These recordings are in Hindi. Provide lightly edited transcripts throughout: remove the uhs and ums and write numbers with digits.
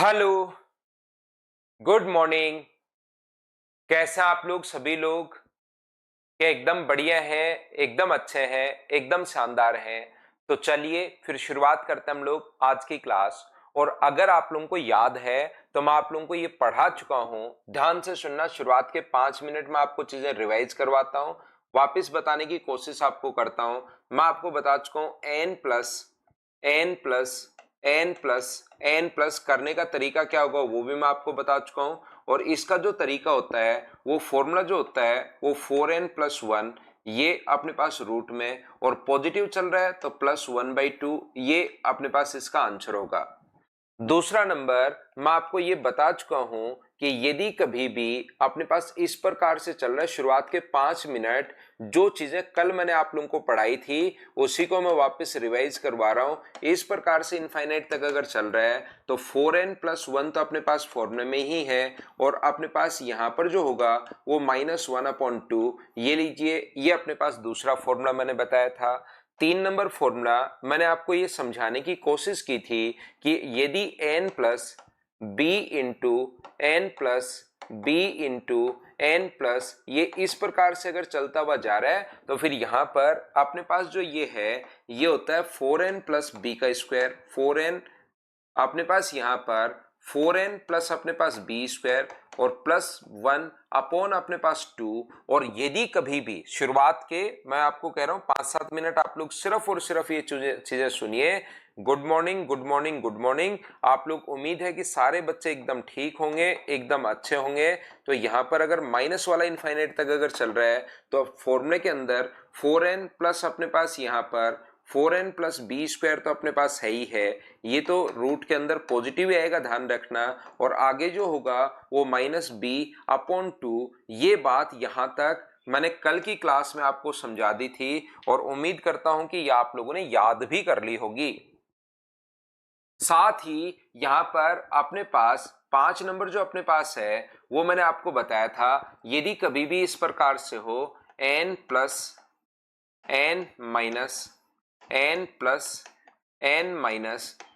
Hello, good morning. कैसे आप लोग सभी लोग? क्या एकदम बढ़िया हैं, एकदम अच्छे हैं, एकदम शानदार हैं। तो चलिए फिर शुरुआत करते हैं हम लोग आज की क्लास। और अगर आप लोगों को याद है तो मैं आप लोगों को ये पढ़ा चुका हूं। ध्यान से सुनना, शुरुआत के 5 मिनट में आपको चीजें रिवाइज करवाता हूं, वापस बताने की कोशिश आपको करता हूं। मैं आपको बता चुका हूं एन प्लस एन प्लस करने का तरीका क्या होगा वो भी मैं आपको बता चुका हूं। और इसका जो तरीका होता है, वो फॉर्मूला जो होता है वो 4n+1, ये अपने पास रूट में और पॉजिटिव चल रहा है तो +1/2, ये अपने पास इसका आंसर होगा। दूसरा नंबर, मैं आपको ये बता चुका हूं कि यदि कभी भी अपने पास इस प्रकार से चल रहा है, शुरुआत के 5 मिनट जो चीजें कल मैंने आप लोगों को पढ़ाई थी उसी को मैं वापस रिवाइज करवा रहा हूं। इस प्रकार से इनफाइनाइट तक अगर चल रहा है तो 4n+1 तो अपने पास फॉर्मूले में ही है, और अपने पास यहां पर जो होगा वो -1/2, ये लीजिए, ये अपने पास दूसरा फॉर्मूला मैंने बताया था। 3 नंबर फॉर्मूला मैंने आपको ये समझाने की कोशिश की थी कि यदि n+b इंटू ये इस प्रकार से अगर चलता हुआ जा रहा है तो फिर यहां पर अपने पास जो ये है ये होता है 4n+b²। 4n अपने पास यहां पर 4n प्लस अपने पास b² और +1 अपॉन अपने पास 2। और यदि कभी भी शुरुआत के, मैं आपको कह रहा हूं 5-7 मिनट आप लोग सिर्फ और सिर्फ ये चीजें सुनिए। Good morning, good morning, good morning. आप लोग, उम्मीद है कि सारे बच्चे एकदम ठीक होंगे, एकदम अच्छे होंगे। तो यहां पर अगर माइनस वाला इनफाइनाइट तक अगर चल रहा है तो फॉर्मूले के अंदर 4n प्लस अपने पास यहां पर 4n+b² तो अपने पास है ही है, ये तो रूट के अंदर पॉजिटिव ही आएगा, ध्यान रखना। और आगे जो होगा वो -b/2। ये बात यहां तक मैंने कल की क्लास में आपको समझा दी थी और उम्मीद करता हूं कि ये आप लोगों ने याद भी कर ली होगी। साथ ही यहां पर अपने पास 5 नंबर जो अपने पास है वो मैंने आपको बताया था, यदि कभी भी इस प्रकार से हो n+n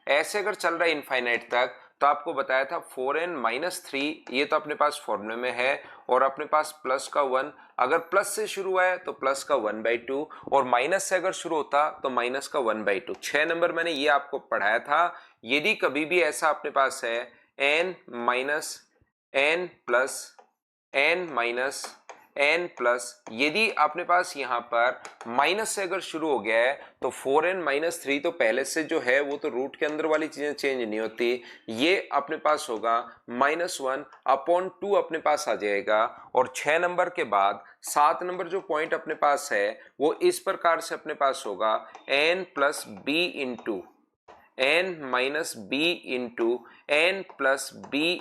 ऐसे अगर चल रहा है इनफाइनाइट तक, तो आपको बताया था 4n-3, ये तो अपने पास फॉर्मूले में है। और अपने पास प्लस का 1, अगर प्लस से शुरू है तो प्लस का 1/2, और माइनस से अगर शुरू होता तो माइनस का 1/2। 6 नंबर मैंने ये आपको पढ़ाया था। यदि कभी भी ऐसा अपने पास है n-n+n+n+, यदि अपने पास यहां पर माइनस से अगर शुरू हो गया है तो 4n-3 तो पहले से जो है वो तो रूट के अंदर वाली चीजें चेंज नहीं होती, ये अपने पास होगा -1/2 अपने पास आ जाएगा। और 6 नंबर के बाद 7 नंबर जो पॉइंट अपने पास है वो इस प्रकार से अपने पास होगा n+b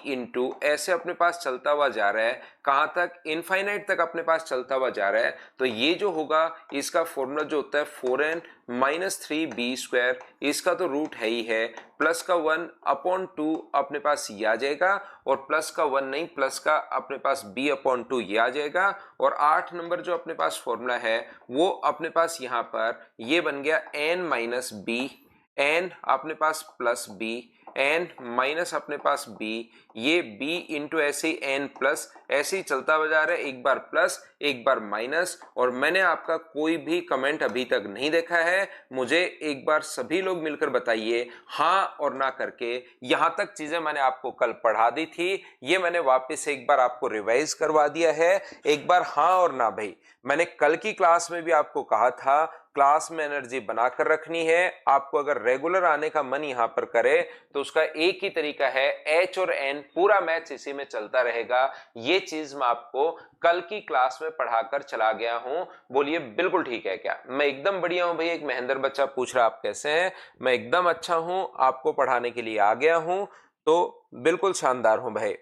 इंटू ऐसे अपने पास चलता हुआ जा रहा है, कहां तक? इनफाइनाइट तक अपने पास चलता हुआ जा रहा है। तो ये जो होगा इसका फॉर्मूला जो होता है 4n-3b², इसका तो रूट है ही है, प्लस का 1/2 अपने पास ये आ जाएगा, और प्लस का 1 नहीं, प्लस का अपने पास b/2 ये आ जाएगा। और 8 नंबर जो अपने पास फॉर्मूला है वो अपने पास यहां पर ये बन गया n-b, एन अपने पास प्लस बी, एन माइनस अपने पास बी, ये बी इंटू ऐसे ही एन प्लस, ऐसे ही चलता हुआ जा रहा है, एक बार प्लस एक बार माइनस। और मैंने आपका कोई भी कमेंट अभी तक नहीं देखा है, मुझे एक बार सभी लोग मिलकर बताइए हाँ और ना करके। यहां तक चीजें मैंने आपको कल पढ़ा दी थी, ये मैंने वापस एक बार आपको रिवाइज करवा दिया है। एक बार हाँ और ना भाई। मैंने कल की क्लास में भी आपको कहा था क्लास में एनर्जी बनाकर रखनी है। आपको अगर रेगुलर आने का मन यहां पर करे तो उसका एक ही तरीका है, एच और एन पूरा मैच इसी में चलता रहेगा। ये चीज मैं आपको कल की क्लास में पढ़ाकर चला गया हूं। बोलिए बिल्कुल ठीक है क्या? मैं एकदम बढ़िया हूं भाई। एक महेंद्र बच्चा पूछ रहा आप कैसे हैं? मैं एकदम अच्छा हूं, आपको पढ़ाने के लिए आ गया हूं, तो बिल्कुल शानदार हूं भाई।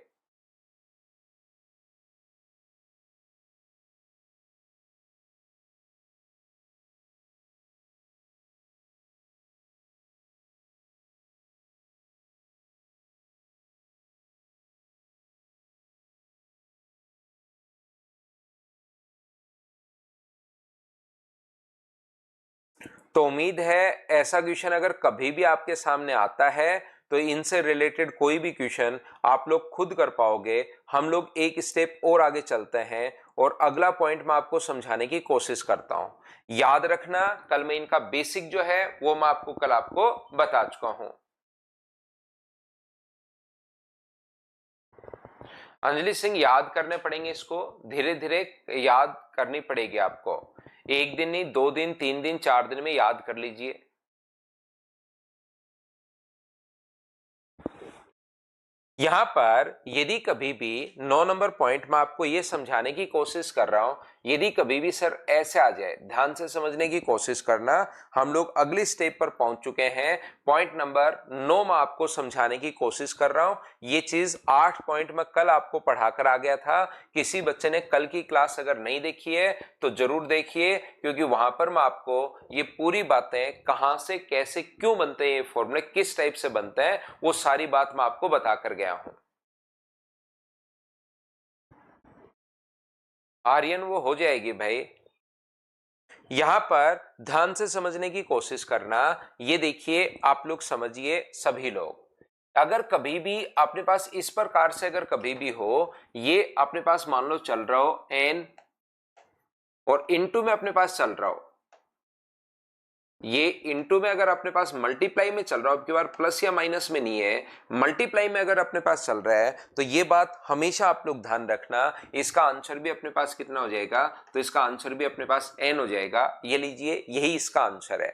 तो उम्मीद है ऐसा क्वेश्चन अगर कभी भी आपके सामने आता है तो इनसे रिलेटेड कोई भी क्वेश्चन आप लोग खुद कर पाओगे। हम लोग एक स्टेप और आगे चलते हैं और अगला पॉइंट मैं आपको समझाने की कोशिश करता हूं। याद रखना, कल मैं इनका बेसिक जो है वो मैं आपको कल बता चुका हूं। अंजलि सिंह, याद करने पड़ेंगे, इसको धीरे धीरे याद करनी पड़ेगी आपको। एक दिन नहीं, 2 दिन, 3 दिन, 4 दिन में याद कर लीजिए। यहां पर यदि कभी भी 9 नंबर पॉइंट में आपको यह समझाने की कोशिश कर रहा हूं, यदि कभी भी सर ऐसे आ जाए, ध्यान से समझने की कोशिश करना। हम लोग अगली स्टेप पर पहुंच चुके हैं। पॉइंट नंबर 9 में आपको समझाने की कोशिश कर रहा हूं। ये चीज 8 पॉइंट में कल आपको पढ़ाकर आ गया था। किसी बच्चे ने कल की क्लास अगर नहीं देखी है तो जरूर देखिए, क्योंकि वहां पर मैं आपको ये पूरी बातें कहां से कैसे क्यों बनते हैं, ये फॉर्मूले किस टाइप से बनते हैं, वो सारी बात मैं आपको बताकर गया हूं। आर्यन, वो हो जाएगी भाई। यहां पर ध्यान से समझने की कोशिश करना। ये देखिए, आप लोग समझिए, सभी लोग, अगर कभी भी अपने पास इस प्रकार से अगर कभी भी हो, ये अपने पास मान लो चल रहा हो एन और इनटू में अपने पास चल रहा हो, ये इनटू में अगर अपने पास मल्टीप्लाई में चल रहा हो, अब की बार प्लस या माइनस में नहीं है, मल्टीप्लाई में अगर अपने पास चल रहा है, तो ये बात हमेशा आप लोग ध्यान रखना। इसका आंसर भी अपने पास कितना हो जाएगा, तो इसका आंसर भी अपने पास एन हो जाएगा। ये लीजिए, यही इसका आंसर है।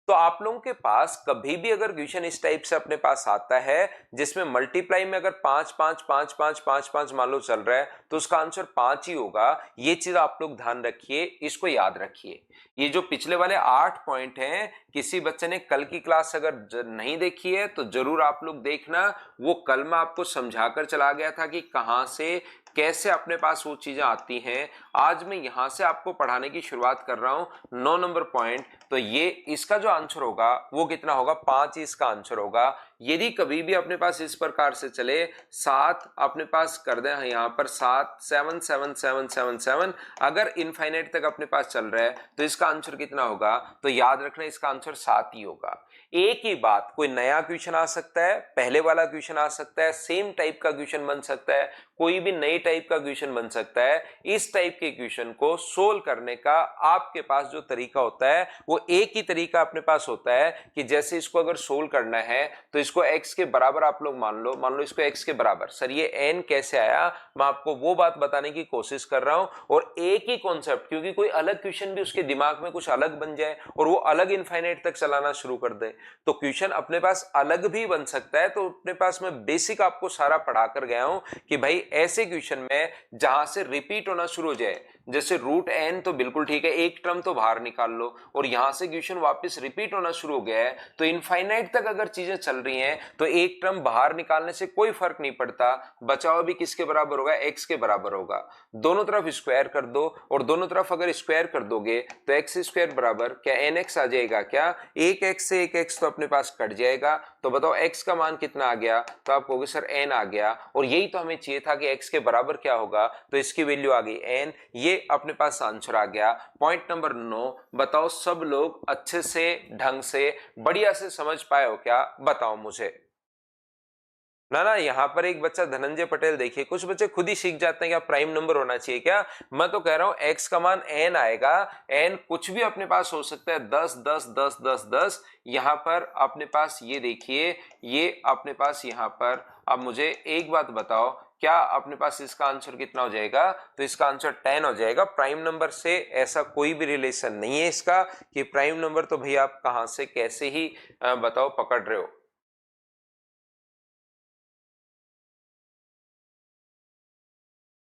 तो आप लोगों के पास कभी भी अगर क्वेश्चन इस टाइप से अपने पास आता है जिसमें मल्टीप्लाई में अगर 5 5 5 5 5 5 मान लो चल रहा है, तो उसका आंसर 5 ही होगा। ये चीज आप लोग ध्यान रखिए, इसको याद रखिए। ये जो पिछले वाले 8 पॉइंट हैं, किसी बच्चे ने कल की क्लास अगर नहीं देखी है तो जरूर आप लोग देखना। वो कल मैं आपको समझाकर चला गया था कि कहां से कैसे अपने पास वो चीजें आती हैं। आज मैं यहां से आपको पढ़ाने की शुरुआत कर रहा हूं 9 नंबर पॉइंट। तो ये इसका जो आंसर होगा वो कितना होगा, 5 ही इसका आंसर होगा। यदि कभी भी अपने पास इस प्रकार से चले, 7 अपने पास कर दें यहां पर, 7 7 7 7 7 7 अगर इनफाइनाइट तक अपने पास चल रहा है तो इसका आंसर कितना होगा, तो याद रखना इसका आंसर 7 ही होगा। एक ही बात, कोई नया क्वेश्चन आ सकता है, पहले वाला क्वेश्चन आ सकता है, सेम टाइप का क्वेश्चन बन सकता है, कोई भी नई टाइप का क्वेश्चन बन सकता है। इस टाइप के क्वेश्चन को सोल्व करने का आपके पास जो तरीका होता है वो एक ही तरीका अपने पास होता है कि जैसे इसको अगर सोल्व करना है तो इसको x के बराबर आप लोग मान लो इसको x के बराबर। सर ये n कैसे आया, मैं आपको वो बात बताने की कोशिश कर रहा हूं। और एक ही कॉन्सेप्ट, क्योंकि कोई अलग क्वेश्चन भी उसके दिमाग में कुछ अलग बन जाए और वो अलग इनफाइनाइट तक चलाना शुरू कर दे, तो क्वेश्चन अपने पास अलग भी बन सकता है। तो अपने पास मैं बेसिक आपको सारा पढ़ा कर गया हूं कि भाई ऐसे क्वेश्चन में जहां से रिपीट होना शुरू हो जाए, जैसे रूट एन तो बिल्कुल ठीक है, एक टर्म तो बाहर निकाल लो, और यहां से क्वेश्चन वापस रिपीट होना शुरू हो गया है, तो इनफाइनाइट तक अगर चीजें चल रही हैं तो एक टर्म बाहर निकालने से कोई फर्क नहीं पड़ता, बचाव भी किसके बराबर होगा, एक्स के बराबर होगा। दोनों तरफ स्क्वायर कर दो, और दोनों तरफ अगर स्क्वायर कर दोगे तो एक्स स्क्वायर बराबर क्या एन एक्स आ जाएगा क्या, एक एक्स से एक एक्स तो अपने पास कट जाएगा। तो बताओ एक्स का मान कितना आ गया, तो आप कहोगे सर एन आ गया, और यही तो हमें चाहिए था कि एक्स के बराबर क्या होगा, तो इसकी वैल्यू आ गई एन। ये अपने पास आंसर आ गया। पॉइंट नंबर 9, बताओ सब लोग अच्छे से ढंग से बढ़िया से समझ पाए हो क्या, बताओ मुझे। ना यहाँ पर एक बच्चा धनंजय पटेल, देखिए कुछ बच्चे खुद ही सीख जाते हैं क्या प्राइम नंबर होना चाहिए क्या। मैं तो कह रहा हूं एक्स का मान एन आएगा, एन कुछ भी अपने पास हो सकता है, 10 10 10 10 10। यहां पर अपने पास ये देखिए, ये अपने पास यहां पर, अब मुझे एक बात बताओ, क्या अपने पास इसका आंसर कितना हो जाएगा, तो इसका आंसर 10 हो जाएगा। प्राइम नंबर से ऐसा कोई भी रिलेशन नहीं है इसका कि प्राइम नंबर तो भैया आप कहां से कैसे ही बताओ पकड़ रहे हो।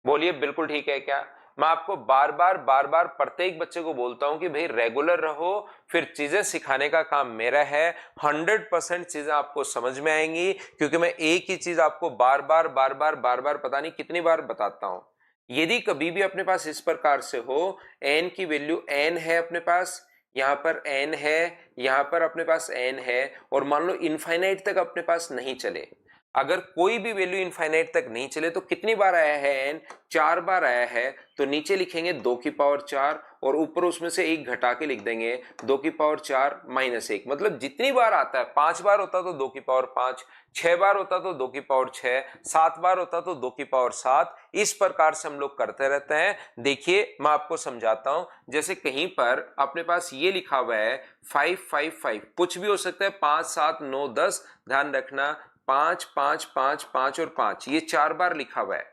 बोलिए बिल्कुल ठीक है क्या। मैं आपको बार बार प्रत्येक बच्चे को बोलता हूं कि भाई रेगुलर रहो, फिर चीजें सिखाने का काम मेरा है। 100% चीजें आपको समझ में आएंगी, क्योंकि मैं एक ही चीज आपको बार बार पता नहीं कितनी बार बताता हूं। यदि कभी भी अपने पास इस प्रकार से हो, एन की वैल्यू एन है अपने पास, यहां पर एन है, यहां पर अपने पास एन है, और मान लो इनफाइनाइट तक अपने पास नहीं चले, अगर कोई भी वैल्यू इनफाइनाइट तक नहीं चले तो कितनी बार आया है एन, 4 बार आया है, तो नीचे लिखेंगे 2 की पावर 4 और ऊपर उसमें से एक घटा के लिख देंगे 2 की पावर 4 माइनस 1। मतलब जितनी बार आता है, 5 बार होता तो 2 की पावर 5, 6 बार होता तो 2 की पावर 6, 7 बार होता तो 2 की पावर 7। इस प्रकार से हम लोग करते रहते हैं। देखिए मैं आपको समझाता हूं, जैसे कहीं पर अपने पास ये लिखा हुआ है 555, कुछ भी हो सकता है, 5 7 9 10, ध्यान रखना 5 5 5 5 और 5, ये 4 बार लिखा हुआ है।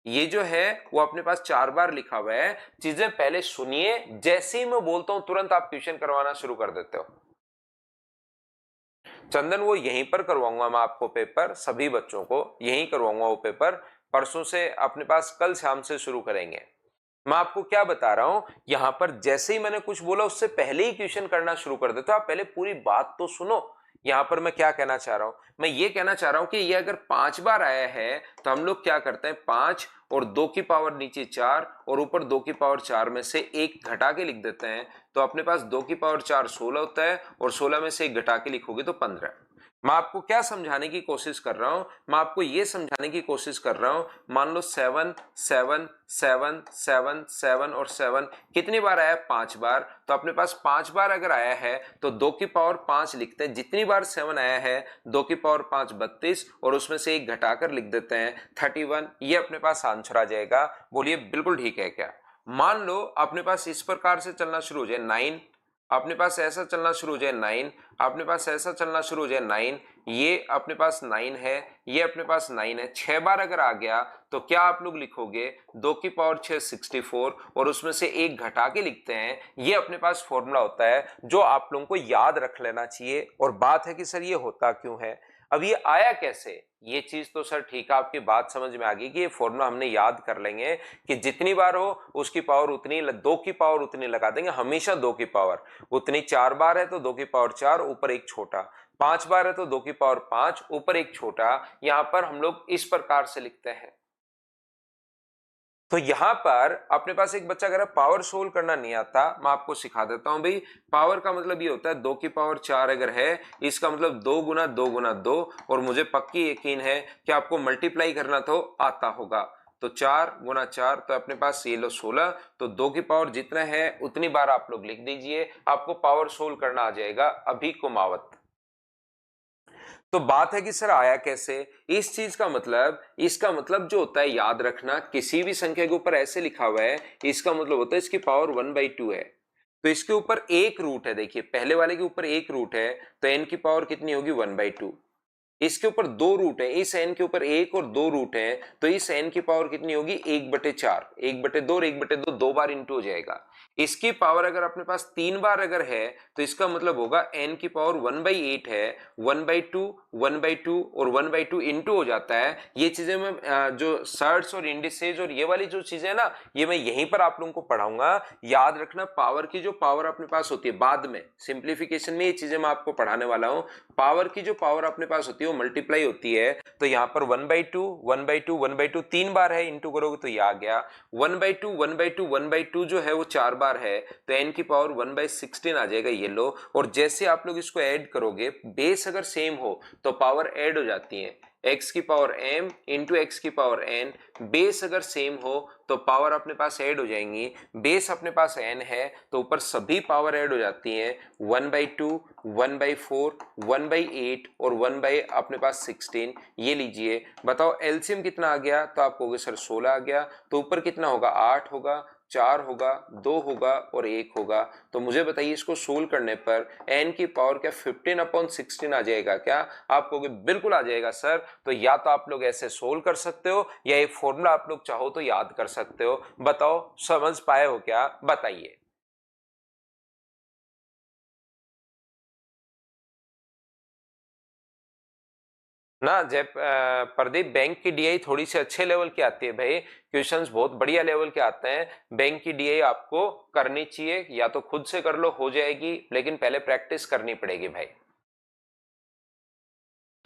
ये जो है वो अपने पास 4 बार लिखा हुआ है। चीजें पहले सुनिए, जैसे ही मैं बोलता हूं तुरंत आप ट्यूशन करवाना शुरू कर देते हो। चंदन वो यहीं पर करवाऊंगा मैं आपको पेपर, सभी बच्चों को यहीं करवाऊंगा वो पेपर। परसों से अपने पास, कल शाम से शुरू करेंगे। मैं आपको क्या बता रहा हूं, यहां पर जैसे ही मैंने कुछ बोला उससे पहले ही क्वेश्चन करना शुरू कर देते हो। आप पहले पूरी बात तो सुनो। यहां पर मैं क्या कहना चाह रहा हूं, मैं ये कहना चाह रहा हूं कि ये अगर 5 बार आया है तो हम लोग क्या करते हैं, 5 और 2 की पावर नीचे 4 और ऊपर 2 की पावर 4 में से एक घटा के लिख देते हैं, तो अपने पास 2 की पावर 4 16 होता है और 16 में से एक घटा के लिखोगे तो 15। मैं आपको क्या समझाने की कोशिश कर रहा हूं, मैं आपको यह समझाने की कोशिश कर रहा हूं, मान लो 7 7 7 7 7 और 7 कितनी बार आया, 5 बार। तो अपने पास 5 बार अगर आया है तो 2 की पावर 5 लिखते हैं, जितनी बार 7 आया है 2 की पावर 5 32 और उसमें से एक घटाकर लिख देते हैं 31। ये अपने पास आंसर आ जाएगा। बोलिए बिल्कुल ठीक है क्या? मान लो अपने पास इस प्रकार से चलना शुरू हो जाए 9, अपने पास ऐसा चलना शुरू हो जाए 9, अपने पास ऐसा चलना शुरू हो जाए 9, ये अपने पास 9 है, ये अपने पास 9 है, 6 बार अगर आ गया तो क्या आप लोग लिखोगे, 2 की पावर 6 64 और उसमें से एक घटा के लिखते हैं। ये अपने पास फॉर्मूला होता है जो आप लोगों को याद रख लेना चाहिए। और बात है कि सर ये होता क्यों है, अब ये आया कैसे, ये चीज तो सर ठीक है, आपकी बात समझ में आ गई कि ये फॉर्मूला हमने याद कर लेंगे कि जितनी बार हो उसकी पावर उतनी, 2 की पावर उतनी लगा देंगे, हमेशा 2 की पावर उतनी। 4 बार है तो 2 की पावर 4 ऊपर एक छोटा, 5 बार है तो 2 की पावर 5 ऊपर एक छोटा। यहां पर हम लोग इस प्रकार से लिखते हैं। तो यहां पर अपने पास एक बच्चा अगर पावर सोल्व करना नहीं आता, मैं आपको सिखा देता हूं भाई। पावर का मतलब ये होता है 2 की पावर 4 अगर है, इसका मतलब 2 गुना 2 गुना 2, और मुझे पक्की यकीन है कि आपको मल्टीप्लाई करना तो आता होगा। तो 4 गुना 4 तो अपने पास ये लो 16, तो 2 की पावर जितना है उतनी बार आप लोग लिख दीजिए, आपको पावर सोल्व करना आ जाएगा अभी कुमावत। तो बात है कि सर आया कैसे, इस चीज का मतलब, इसका मतलब जो होता है याद रखना, किसी भी संख्या के ऊपर ऐसे लिखा हुआ है, इसका मतलब होता है इसकी पावर 1/2 है। तो इसके ऊपर एक रूट है, देखिए पहले वाले के ऊपर एक रूट है, तो n की पावर कितनी होगी 1/2। इसके ऊपर दो रूट है, इस n के ऊपर एक और दो रूट है, तो इस n की पावर कितनी होगी 1/4, 1/2 और 1/2 दो बार इंटू हो जाएगा। इसकी पावर अगर अपने पास 3 बार अगर है तो इसका मतलब होगा n की पावर 1/8 है, 1/2 1/2 और 1/2 इंटू हो जाता है। ये चीजें मैं जो सर्ट्स और इंडिसेज और ये वाली जो चीजें है ना, ये मैं यहीं पर आप लोगों को पढ़ाऊंगा। याद रखना पावर की जो पावर अपने पास होती है, बाद में सिंप्लीफिकेशन में ये चीजें मैं आपको पढ़ाने वाला हूं। पावर की जो पावर अपने पास होती है वो मल्टीप्लाई होती है। तो यहां पर 1/2 1/2 1/2 3 बार है, इंटू करोगे तो ये आ गया 1/2 1/2 1/2 जो है वो 4 बार है, तो n की पावर 1/16 आ जाएगा ये लो। और जैसे आप लोग इसको ऐड करोगे, बेस अगर सेम हो तो पावर ऐड हो जाती है, x की पावर m इंटू एक्स की पावर n। बेस अगर सेम हो तो पावर अपने पास ऐड हो जाएंगी, बेस अपने पास n है तो ऊपर सभी पावर ऐड हो जाती हैं, 1/2 1/4 1/8 और 1 बाई अपने पास 16। ये लीजिए, बताओ एलसीएम कितना आ गया, तो आप कहोगे सर 16 आ गया, तो ऊपर कितना होगा 8 होगा, 4 होगा, 2 होगा और 1 होगा। तो मुझे बताइए इसको सोल्व करने पर n की पावर क्या 15/16 आ जाएगा क्या? आप कहोगे बिल्कुल आ जाएगा सर। तो या तो आप लोग ऐसे सोल्व कर सकते हो या एक फॉर्मूला आप लोग चाहो तो याद कर सकते हो। बताओ समझ पाए हो क्या, बताइए। ना जय प्रदीप, बैंक की डीआई थोड़ी सी अच्छे लेवल की आती है भाई, क्वेश्चंस बहुत बढ़िया लेवल के आते हैं। बैंक की डीआई आपको करनी चाहिए, या तो खुद से कर लो हो जाएगी, लेकिन पहले प्रैक्टिस करनी पड़ेगी भाई।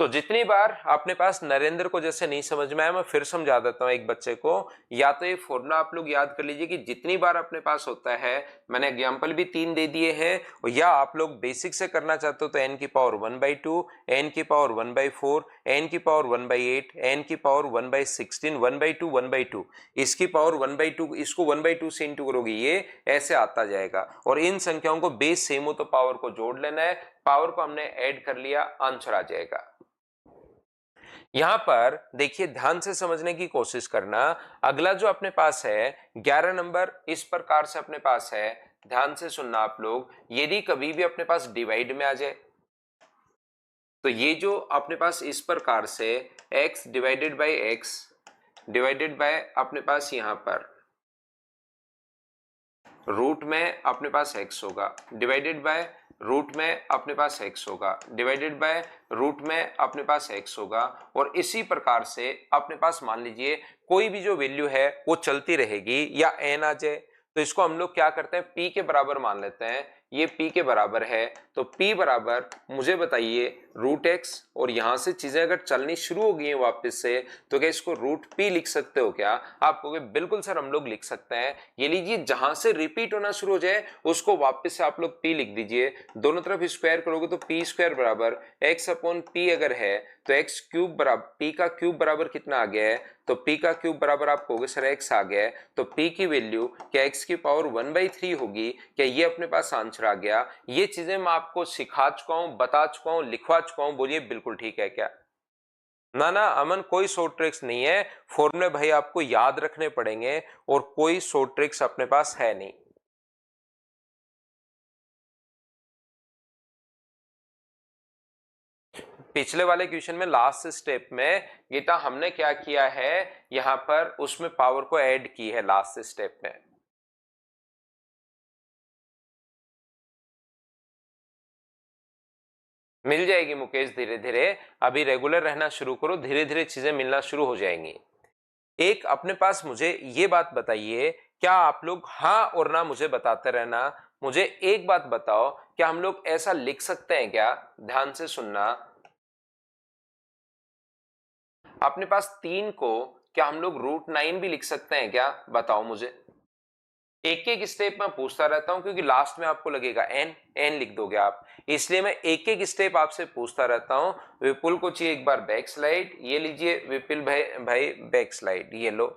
तो जितनी बार अपने पास नरेंद्र को जैसे नहीं समझ में आया, मैं फिर समझा देता हूं एक बच्चे को। या तो ये फॉर्मूला आप लोग याद कर लीजिए कि जितनी बार अपने पास होता है, मैंने एग्जांपल भी 3 दे दिए हैं, या आप लोग बेसिक से करना चाहते हो तो n की पावर 1/2, n की पावर 1/4, n की पावर 1/8, n की पावर 1/16, 1/2, 1/2, इसकी पावर 1/2, इसको 1/2 से इंटू करोगे, ये ऐसे आता जाएगा। और इन संख्याओं को बेस सेम हो तो पावर को जोड़ लेना है, पावर को हमने ऐड कर लिया, आंसर आ जाएगा। यहां पर देखिए ध्यान से समझने की कोशिश करना। अगला जो अपने पास है 11 नंबर, इस प्रकार से अपने पास है, ध्यान से सुनना आप लोग। यदि कभी भी अपने पास डिवाइड में आ जाए तो ये जो अपने पास इस प्रकार से x divided by x divided by अपने पास यहां पर रूट में अपने पास x होगा, डिवाइडेड बाय रूट में अपने पास x होगा, डिवाइडेड बाय रूट में अपने पास x होगा। और इसी प्रकार से अपने पास मान लीजिए कोई भी जो वैल्यू है वो चलती रहेगी, या n आ जाए तो इसको हम लोग क्या करते हैं, p के बराबर मान लेते हैं। ये p के बराबर है तो p बराबर मुझे बताइए रूट x, और यहां से चीजें अगर चलनी शुरू हो गई हैं वापस से तो क्या इसको रूट p लिख सकते हो क्या? आप कहोगे बिल्कुल सर हम लोग लिख सकते हैं। ये लीजिए जहां से रिपीट होना शुरू हो जाए उसको वापस से आप लोग p लिख दीजिए, दोनों तरफ स्क्वायर करोगे तो p स्क्वायर बराबर x अपॉन p अगर है तो x क्यूब बराबर p का क्यूब बराबर कितना आ गया है, तो p का क्यूब बराबर आप कहोगे सर x आ गया है, तो p की वैल्यू क्या x की पावर 1/3 होगी? क्या ये अपने पास आंसर आ गया? ये चीजें मैं आपको सिखा चुका हूं, बता चुका हूं, लिखवा चुका हूं, बोलिए बिल्कुल ठीक है क्या? ना ना अमन, कोई शॉर्ट ट्रिक्स नहीं है, फॉर्मूले भाई आपको याद रखने पड़ेंगे और कोई शॉर्ट ट्रिक्स अपने पास है नहीं। पिछले वाले क्वेश्चन में लास्ट स्टेप में गीता हमने क्या किया है, यहां पर उसमें पावर को ऐड की है लास्ट स्टेप में। मिल जाएगी मुकेश, धीरे धीरे, अभी रेगुलर रहना शुरू करो, धीरे धीरे चीजें मिलना शुरू हो जाएंगी। एक अपने पास मुझे ये बात बताइए, क्या आप लोग हाँ और ना मुझे बताते रहना। मुझे एक बात बताओ, क्या हम लोग ऐसा लिख सकते हैं क्या? ध्यान से सुनना। अपने पास 3 को क्या हम लोग √9 भी लिख सकते हैं क्या? बताओ मुझे। एक एक स्टेप में पूछता रहता हूं क्योंकि लास्ट में आपको लगेगा एन एन लिख दोगे आप, इसलिए मैं एक एक स्टेप आपसे पूछता रहता हूं। विपुल को चाहिए एक बार बैक स्लाइड, ये लीजिए विपुल भाई, बैक स्लाइड ये लो।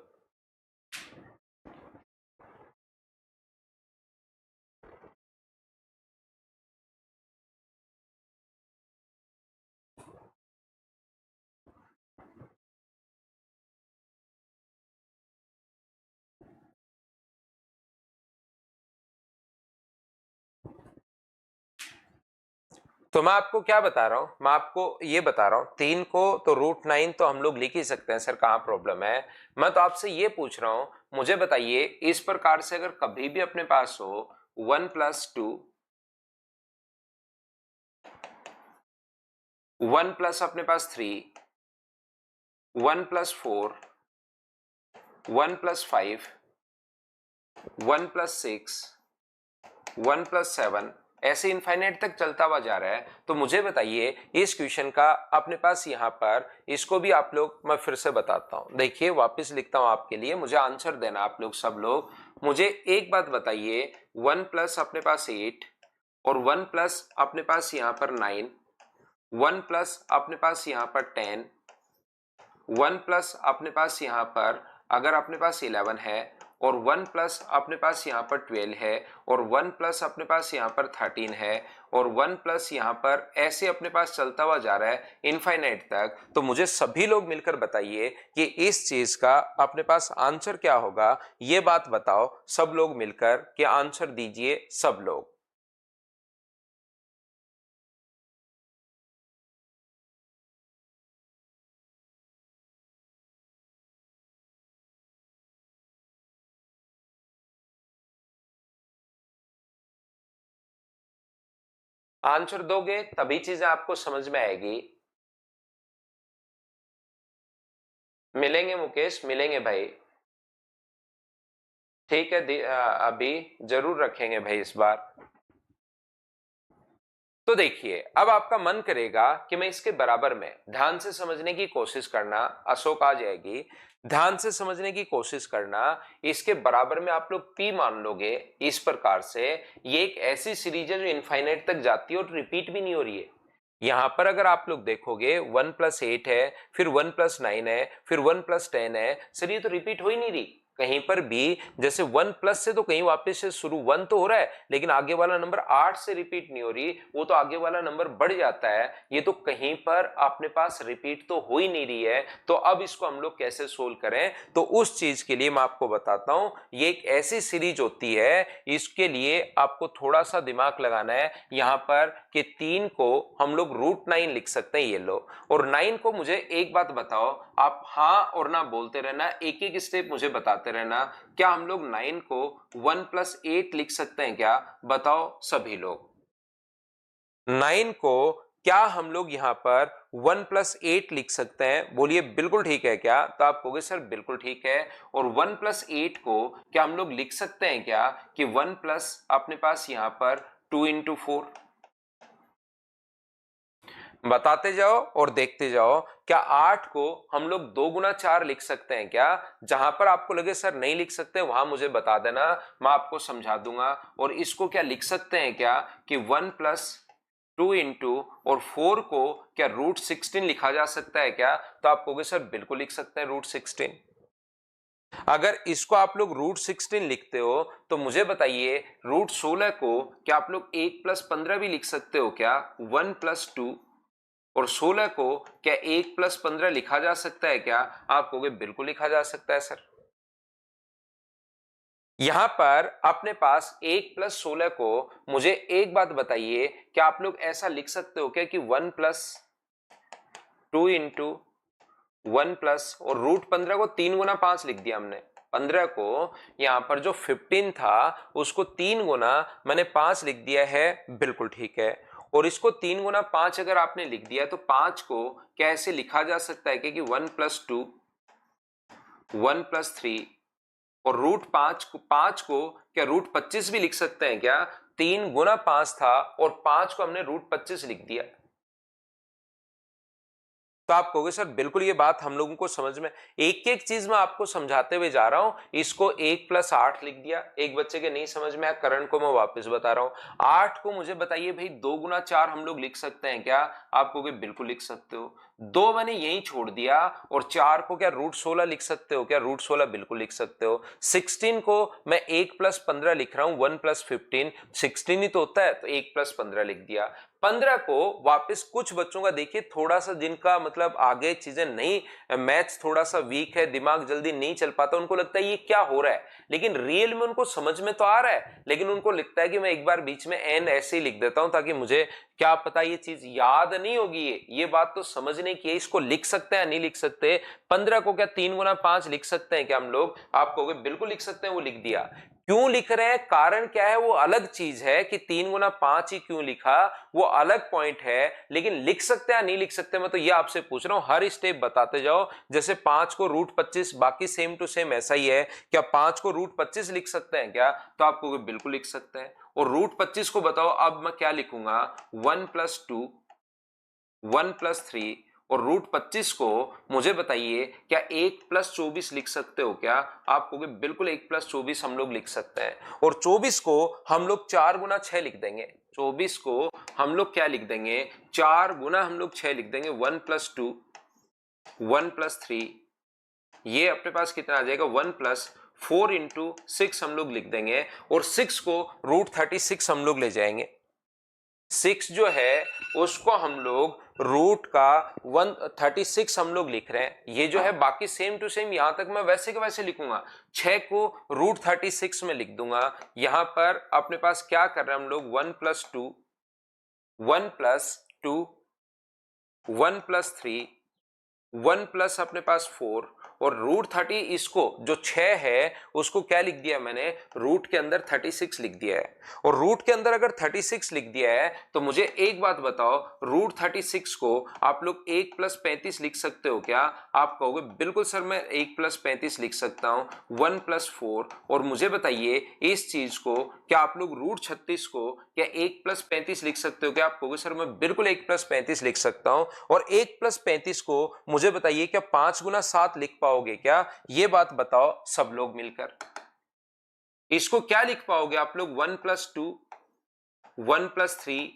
तो मैं आपको क्या बता रहा हूं, मैं आपको ये बता रहा हूं 3 को तो √9 तो हम लोग लिख ही सकते हैं सर, कहां प्रॉब्लम है? मैं तो आपसे ये पूछ रहा हूं, मुझे बताइए इस प्रकार से अगर कभी भी अपने पास हो 1+2, 1+ अपने पास 3, 1+4, 1+5, 1+6, 1+7, ऐसे इनफाइनाइट तक चलता हुआ जा रहा है। तो मुझे बताइए इस क्वेश्चन का अपने पास यहां पर, इसको भी आप लोग, मैं फिर से बताता हूं, देखिए वापस लिखता हूं आपके लिए, मुझे आंसर देना आप लोग सब लोग। मुझे एक बात बताइए, 1+ अपने पास 8 और 1+ अपने पास यहां पर 9, 1+ अपने पास यहां पर 10, 1+ अपने पास यहां पर अगर अपने पास 11 है, और 1+ अपने पास यहां पर 12 है, और 1+ अपने पास यहां पर 13 है, और 1+ यहां पर ऐसे अपने पास चलता हुआ जा रहा है इनफाइनाइट तक। तो मुझे सभी लोग मिलकर बताइए कि इस चीज का अपने पास आंसर क्या होगा, ये बात बताओ सब लोग मिलकर, कि आंसर दीजिए सब लोग। आंसर दोगे तभी चीजें आपको समझ में आएगी। मिलेंगे मुकेश, मिलेंगे भाई, ठीक है, अभी जरूर रखेंगे भाई इस बार। तो देखिए, अब आपका मन करेगा कि मैं इसके बराबर में ध्यान से समझने की कोशिश करना, अशोक आ जाएगी, ध्यान से समझने की कोशिश करना, इसके बराबर में आप लोग p मान लोगे इस प्रकार से। ये एक ऐसी सीरीज है जो इनफाइनाइट तक जाती है और रिपीट भी नहीं हो रही है। यहां पर अगर आप लोग देखोगे 1+8 है, फिर 1+9 है, फिर 1+10 है, सर ये तो रिपीट हो ही नहीं रही कहीं पर भी। जैसे 1+ से तो कहीं वापस से शुरू 1 तो हो रहा है, लेकिन आगे वाला नंबर 8 से रिपीट नहीं हो रही, वो तो आगे वाला नंबर बढ़ जाता है। ये तो कहीं पर अपने पास रिपीट तो हो ही नहीं रही है। तो अब इसको हम लोग कैसे सोल्व करें, तो उस चीज के लिए मैं आपको बताता हूं। ये एक ऐसी सीरीज होती है, इसके लिए आपको थोड़ा सा दिमाग लगाना है यहां पर कि 3 को हम लोग √9 लिख सकते हैं, ये लो। और 9 को मुझे एक बात बताओ, आप हाँ और ना बोलते रहना, एक एक स्टेप मुझे बताते रहना, क्या हम लोग 9 को 1+8 लिख सकते हैं क्या? बताओ सभी लोग, 9 को क्या हम लोग यहां पर 1+8 लिख सकते हैं? बोलिए बिल्कुल ठीक है क्या? तो आप कहोगे सर बिल्कुल ठीक है। और 1+8 को क्या हम लोग लिख सकते हैं क्या कि 1+ अपने पास यहां पर 2×4? बताते जाओ और देखते जाओ। क्या 8 को हम लोग 2×4 लिख सकते हैं क्या? जहां पर आपको लगे सर नहीं लिख सकते वहां मुझे बता देना, मैं आपको समझा दूंगा। और इसको क्या लिख सकते हैं क्या कि 1+2 इंटू और 4 को क्या √16 लिखा जा सकता है क्या? तो आप कहोगे सर बिल्कुल लिख सकते हैं √16। अगर इसको आप लोग √16 लिखते हो तो मुझे बताइए √16 को क्या आप लोग 1+15 भी लिख सकते हो क्या? 1+2 और 16 को क्या 1+15 लिखा जा सकता है क्या? आप कहोगे बिल्कुल लिखा जा सकता है सर। यहां पर अपने पास 1+16 को मुझे एक बात बताइए, क्या आप लोग ऐसा लिख सकते हो क्या कि 1+2 इंटू 1+ और √15 को 3×5 लिख दिया हमने। 15 को यहां पर जो 15 था उसको 3 मैंने 5 लिख दिया है, बिल्कुल ठीक है। और इसको 3×5 अगर आपने लिख दिया तो 5 को कैसे लिखा जा सकता है कि 1+2 1+3 और √5 को क्या √25 भी लिख सकते हैं क्या? 3×5 था और 5 को हमने √25 लिख दिया। तो आप कहोगे सर बिल्कुल ये बात हम लोगों को समझ में, एक एक चीज मैं आपको समझाते हुए जा रहा हूं। इसको 1+8 लिख दिया, एक बच्चे के नहीं समझ में आया, करण को मैं वापस बता रहा हूं। 8 को मुझे बताइए भाई 2×4 हम लोग लिख सकते हैं क्या? आप कहोगे बिल्कुल लिख सकते हो। 2 मैंने यही छोड़ दिया, और 4 को क्या √16 लिख सकते हो क्या? √16 बिल्कुल लिख सकते हो। 16 को मैं 1+15 लिख रहा हूं, 1+15 16 ही तो होता है, तो 1+15 लिख दिया। 15 को वापस कुछ बच्चों का देखिए थोड़ा सा, जिनका मतलब आगे चीजें नहीं, मैथ्स थोड़ा सा वीक है, दिमाग जल्दी नहीं चल पाता, उनको लगता है ये क्या हो रहा है, लेकिन रियल में उनको समझ में तो आ रहा है, लेकिन उनको लगता है कि मैं एक बार बीच में एन ऐसे ही लिख देता हूं ताकि मुझे क्या पता ये चीज याद नहीं होगी। ये बात तो समझने की है, इसको लिख सकते हैं नहीं लिख सकते? 15 को क्या 3×5 लिख सकते हैं क्या हम लोग? आप कहोगे बिल्कुल लिख सकते हैं, वो लिख दिया। क्यों लिख रहे हैं, कारण क्या है, वो अलग चीज है कि 3×5 ही क्यों लिखा, वो अलग पॉइंट है। लेकिन लिख सकते हैं नहीं लिख सकते, मैं तो ये आपसे पूछ रहा हूं, हर स्टेप बताते जाओ। जैसे 5 को √25, बाकी सेम टू सेम ऐसा ही है, क्या 5 को √25 लिख सकते हैं क्या? तो आपको बिल्कुल लिख सकते हैं। और √25 को बताओ अब मैं क्या लिखूंगा, 1+2 1+3 और √25 को मुझे बताइए क्या 1+24 लिख सकते हो क्या? आप कहोगे बिल्कुल 1+24 हम लोग लिख सकते हैं। और 24 को हम लोग 4×6 लिख देंगे। 24 को हम लोग क्या लिख देंगे, 4× हम लोग 6 लिख देंगे। 1+2 1+3, ये अपने पास कितना आ जाएगा, 1+4 इंटू 6 हम लोग लिख देंगे। और 6 को √36 हम लोग ले जाएंगे। 6 जो है उसको हम लोग रूट का 136 हम लोग लिख रहे हैं। ये जो है बाकी सेम टू सेम, यहां तक मैं वैसे के वैसे लिखूंगा। 6 को √36 में लिख दूंगा। यहां पर अपने पास क्या कर रहे हैं हम लोग, 1+2 1+2 1+3 1+ अपने पास 4 और √30 इसको जो 6 है उसको क्या लिख दिया मैंने, रूट के अंदर 36 लिख दिया है। और रूट के अंदर अगर 36 लिख दिया है तो मुझे एक बात बताओ, √36 को आप लोग 1 + 35 लिख सकते हो क्या? आप कहोगे बिल्कुल सर मैं 1 + 35 लिख सकता हूं, 1 + 4। और मुझे बताइए इस चीज को क्या आप लोग √36 को क्या 1 + 35 लिख सकते हो क्या? आप कहोगे सर मैं बिल्कुल 1 + 35 लिख सकता हूं। और 1 + 35 को मुझे बताइए क्या 5 × 7 लिख पाओगे क्या? ये बात बताओ सब लोग मिलकर। इसको क्या लिख पाओगे आप लोग? 1 + 2, 1 + 3,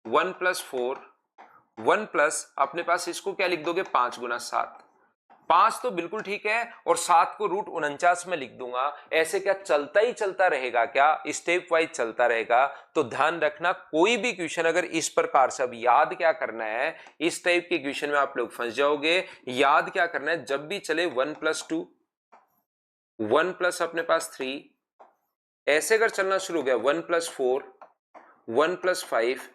1 + 4, 1 प्लस अपने पास इसको क्या लिख दोगे? 5 × 7। 5 तो बिल्कुल ठीक है, और 7 को √49 में लिख दूंगा। ऐसे क्या चलता ही चलता रहेगा क्या? स्टेप वाइज चलता रहेगा। तो ध्यान रखना कोई भी क्वेश्चन अगर इस प्रकार से, अब याद क्या करना है, इस टाइप के क्वेश्चन में आप लोग फंस जाओगे। याद क्या करना है, जब भी चले 1 + 2, 1 प्लस अपने पास 3, ऐसे अगर चलना शुरू हो गया 1 + 4, 1 + 5,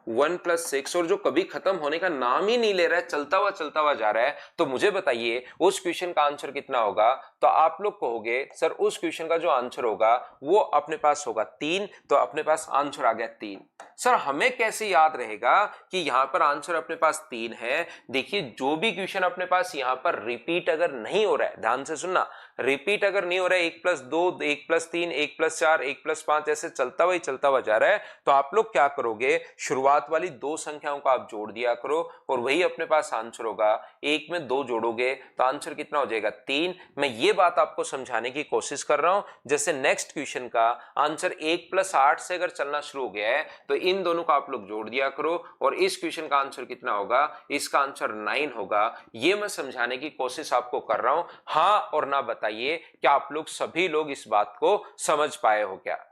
1 + 6, और जो कभी खत्म होने का नाम ही नहीं ले रहा है, चलता हुआ जा रहा है, तो मुझे बताइए उस क्वेश्चन का आंसर कितना होगा? तो आप लोग कहोगे सर उस क्वेश्चन का जो आंसर होगा वो अपने पास होगा 3, तो अपने पास आंसर आ गया 3। सर हमें कैसे याद रहेगा कि यहां पर आंसर अपने पास 3 है? देखिए जो भी क्वेश्चन अपने पास यहां पर रिपीट अगर नहीं हो रहा है, ध्यान से सुनना, रिपीट अगर नहीं हो रहा है, 1 + 2, 1 + 3, 1 + 4, 1 + 5 ऐसे चलता हुआ जा रहा है, तो आप लोग क्या करोगे, शुरुआत वाली 2 संख्याओं को आप जोड़ दिया करो और वही अपने पास आंसर होगा। 1 में 2 जोड़ोगे तो आंसर कितना हो जाएगा? 3। मैं ये बात आपको समझाने की कोशिश कर रहा हूं। जैसे नेक्स्ट क्वेश्चन का आंसर 1 + 8 से अगर चलना शुरू हो गया है तो इन दोनों को आप लोग जोड़ दिया करो, और इस क्वेश्चन का आंसर कितना होगा? इसका आंसर 9 होगा। ये मैं समझाने की कोशिश आपको कर रहा हूं। हाँ और ना बताइए, क्या आप लोग सभी लोग इस बात को समझ पाए हो क्या?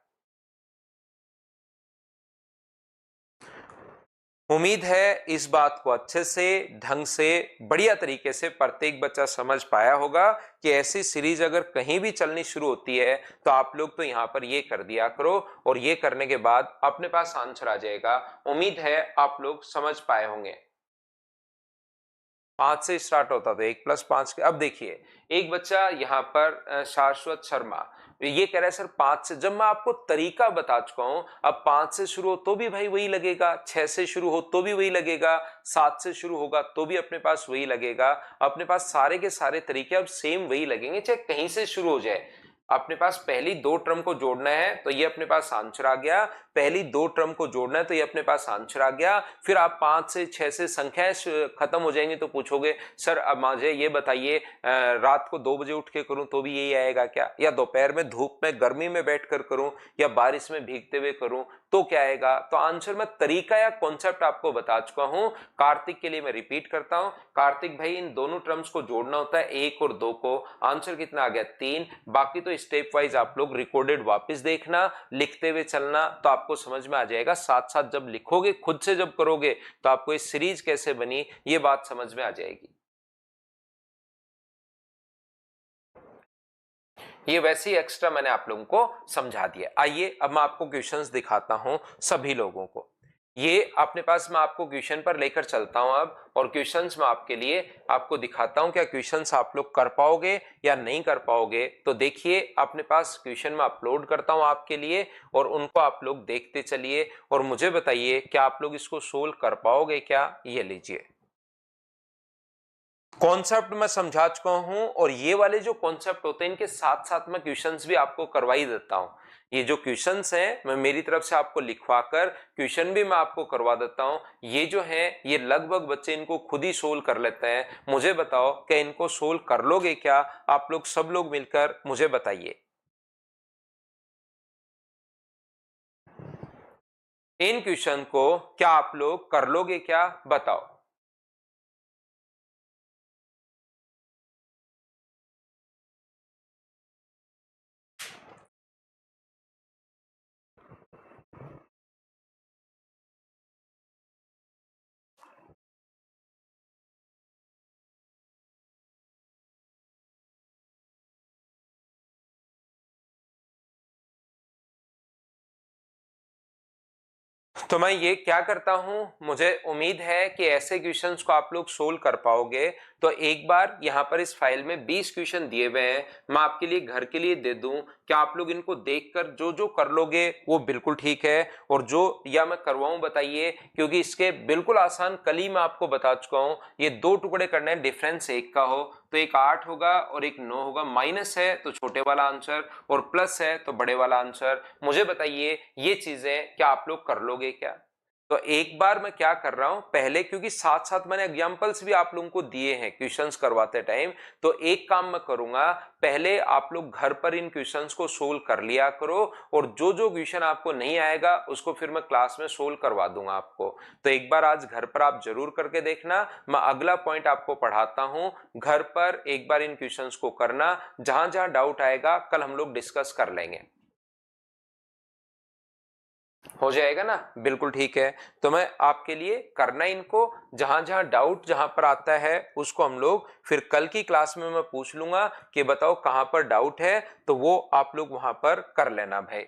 उम्मीद है इस बात को अच्छे से, ढंग से, बढ़िया तरीके से प्रत्येक बच्चा समझ पाया होगा कि ऐसी सीरीज अगर कहीं भी चलनी शुरू होती है तो आप लोग तो यहां पर ये कर दिया करो, और ये करने के बाद अपने पास आंसर आ जाएगा। उम्मीद है आप लोग समझ पाए होंगे। 5 से स्टार्ट होता था, 1 + 5 के। अब देखिए एक बच्चा यहाँ पर शाश्वत शर्मा ये कह रहा है सर 5 से, जब मैं आपको तरीका बता चुका हूं, अब 5 से शुरू हो तो भी भाई वही लगेगा, 6 से शुरू हो तो भी वही लगेगा, 7 से शुरू होगा तो भी अपने पास वही लगेगा। अपने पास सारे के सारे तरीके अब सेम वही लगेंगे, चाहे कहीं से शुरू हो जाए। अपने पास पहली 2 टर्म को जोड़ना है तो ये अपने पास आंसर आ गया, पहली 2 टर्म को जोड़ना है तो ये अपने पास आंसर आ गया। फिर आप 5 से 6 से संख्याएं खत्म हो जाएंगी तो पूछोगे सर अब मुझे ये बताइए रात को 2 बजे उठ के करूं तो भी यही आएगा क्या, या दोपहर में धूप में गर्मी में बैठकर करूं, या बारिश में भीगते हुए करूं तो क्या आएगा? तो आंसर मैं तरीका या कॉन्सेप्ट आपको बता चुका हूं। कार्तिक के लिए मैं रिपीट करता हूं, कार्तिक भाई इन दोनों टर्म्स को जोड़ना होता है 1 और 2 को, आंसर कितना आ गया? 3। बाकी तो स्टेप वाइज आप लोग रिकॉर्डेड वापस देखना, लिखते हुए चलना, तो आपको समझ में आ जाएगा। साथ साथ जब लिखोगे, खुद से जब करोगे तो आपको इस सीरीज कैसे बनी ये बात समझ में आ जाएगी। ये वैसे ही एक्स्ट्रा मैंने आप लोगों को समझा दिया। आइए अब मैं आपको क्वेश्चंस दिखाता हूं सभी लोगों को। ये अपने पास मैं आपको क्वेश्चन पर लेकर चलता हूं अब, और क्वेश्चंस में आपके लिए आपको दिखाता हूं क्या क्वेश्चंस आप लोग कर पाओगे या नहीं कर पाओगे। तो देखिए अपने पास क्वेश्चन में अपलोड करता हूं आपके लिए, और उनको आप लोग देखते चलिए और मुझे बताइए क्या आप लोग इसको सोल्व कर पाओगे क्या। ये लीजिए कॉन्सेप्ट मैं समझा चुका हूं, और ये वाले जो कॉन्सेप्ट होते हैं इनके साथ साथ मैं क्वेश्चंस भी आपको करवा ही देता हूं। ये जो क्वेश्चंस हैं मैं मेरी तरफ से आपको लिखवाकर क्वेश्चन भी मैं आपको करवा देता हूं। ये जो है ये लगभग बच्चे इनको खुद ही सोल्व कर लेते हैं। मुझे बताओ क्या इनको सोल्व कर लोगे क्या? आप लोग सब लोग मिलकर मुझे बताइए इन क्वेश्चन को क्या आप लोग कर लोगे क्या? बताओ। तो मैं ये क्या करता हूं, मुझे उम्मीद है कि ऐसे क्वेश्चंस को आप लोग सोल्व कर पाओगे। तो एक बार यहाँ पर इस फाइल में 20 क्वेश्चन दिए हुए हैं, मैं आपके लिए घर के लिए दे दूं, क्या आप लोग इनको देखकर जो जो कर लोगे वो बिल्कुल ठीक है, और जो या मैं करवाऊं बताइए, क्योंकि इसके बिल्कुल आसान कल ही मैं आपको बता चुका हूं। ये 2 टुकड़े करने हैं, डिफरेंस 1 का हो तो एक 8 होगा और एक 9 होगा, माइनस है तो छोटे वाला आंसर और प्लस है तो बड़े वाला आंसर। मुझे बताइए ये चीजें क्या आप लोग कर लोगे क्या? तो एक बार मैं क्या कर रहा हूं पहले, क्योंकि साथ साथ मैंने एग्जांपल्स भी आप लोगों को दिए हैं क्वेश्चंस करवाते टाइम, तो एक काम मैं करूंगा, पहले आप लोग घर पर इन क्वेश्चंस को सोल्व कर लिया करो, और जो जो क्वेश्चन आपको नहीं आएगा उसको फिर मैं क्लास में सोल्व करवा दूंगा आपको। तो एक बार आज घर पर आप जरूर करके देखना, मैं अगला पॉइंट आपको पढ़ाता हूं, घर पर एक बार इन क्वेश्चंस को करना, जहां जहां डाउट आएगा कल हम लोग डिस्कस कर लेंगे। हो जाएगा ना, बिल्कुल ठीक है। तो मैं आपके लिए करना इनको, जहां जहां डाउट जहां पर आता है उसको हम लोग फिर कल की क्लास में मैं पूछ लूंगा कि बताओ कहां पर डाउट है, तो वो आप लोग वहां पर कर लेना भाई।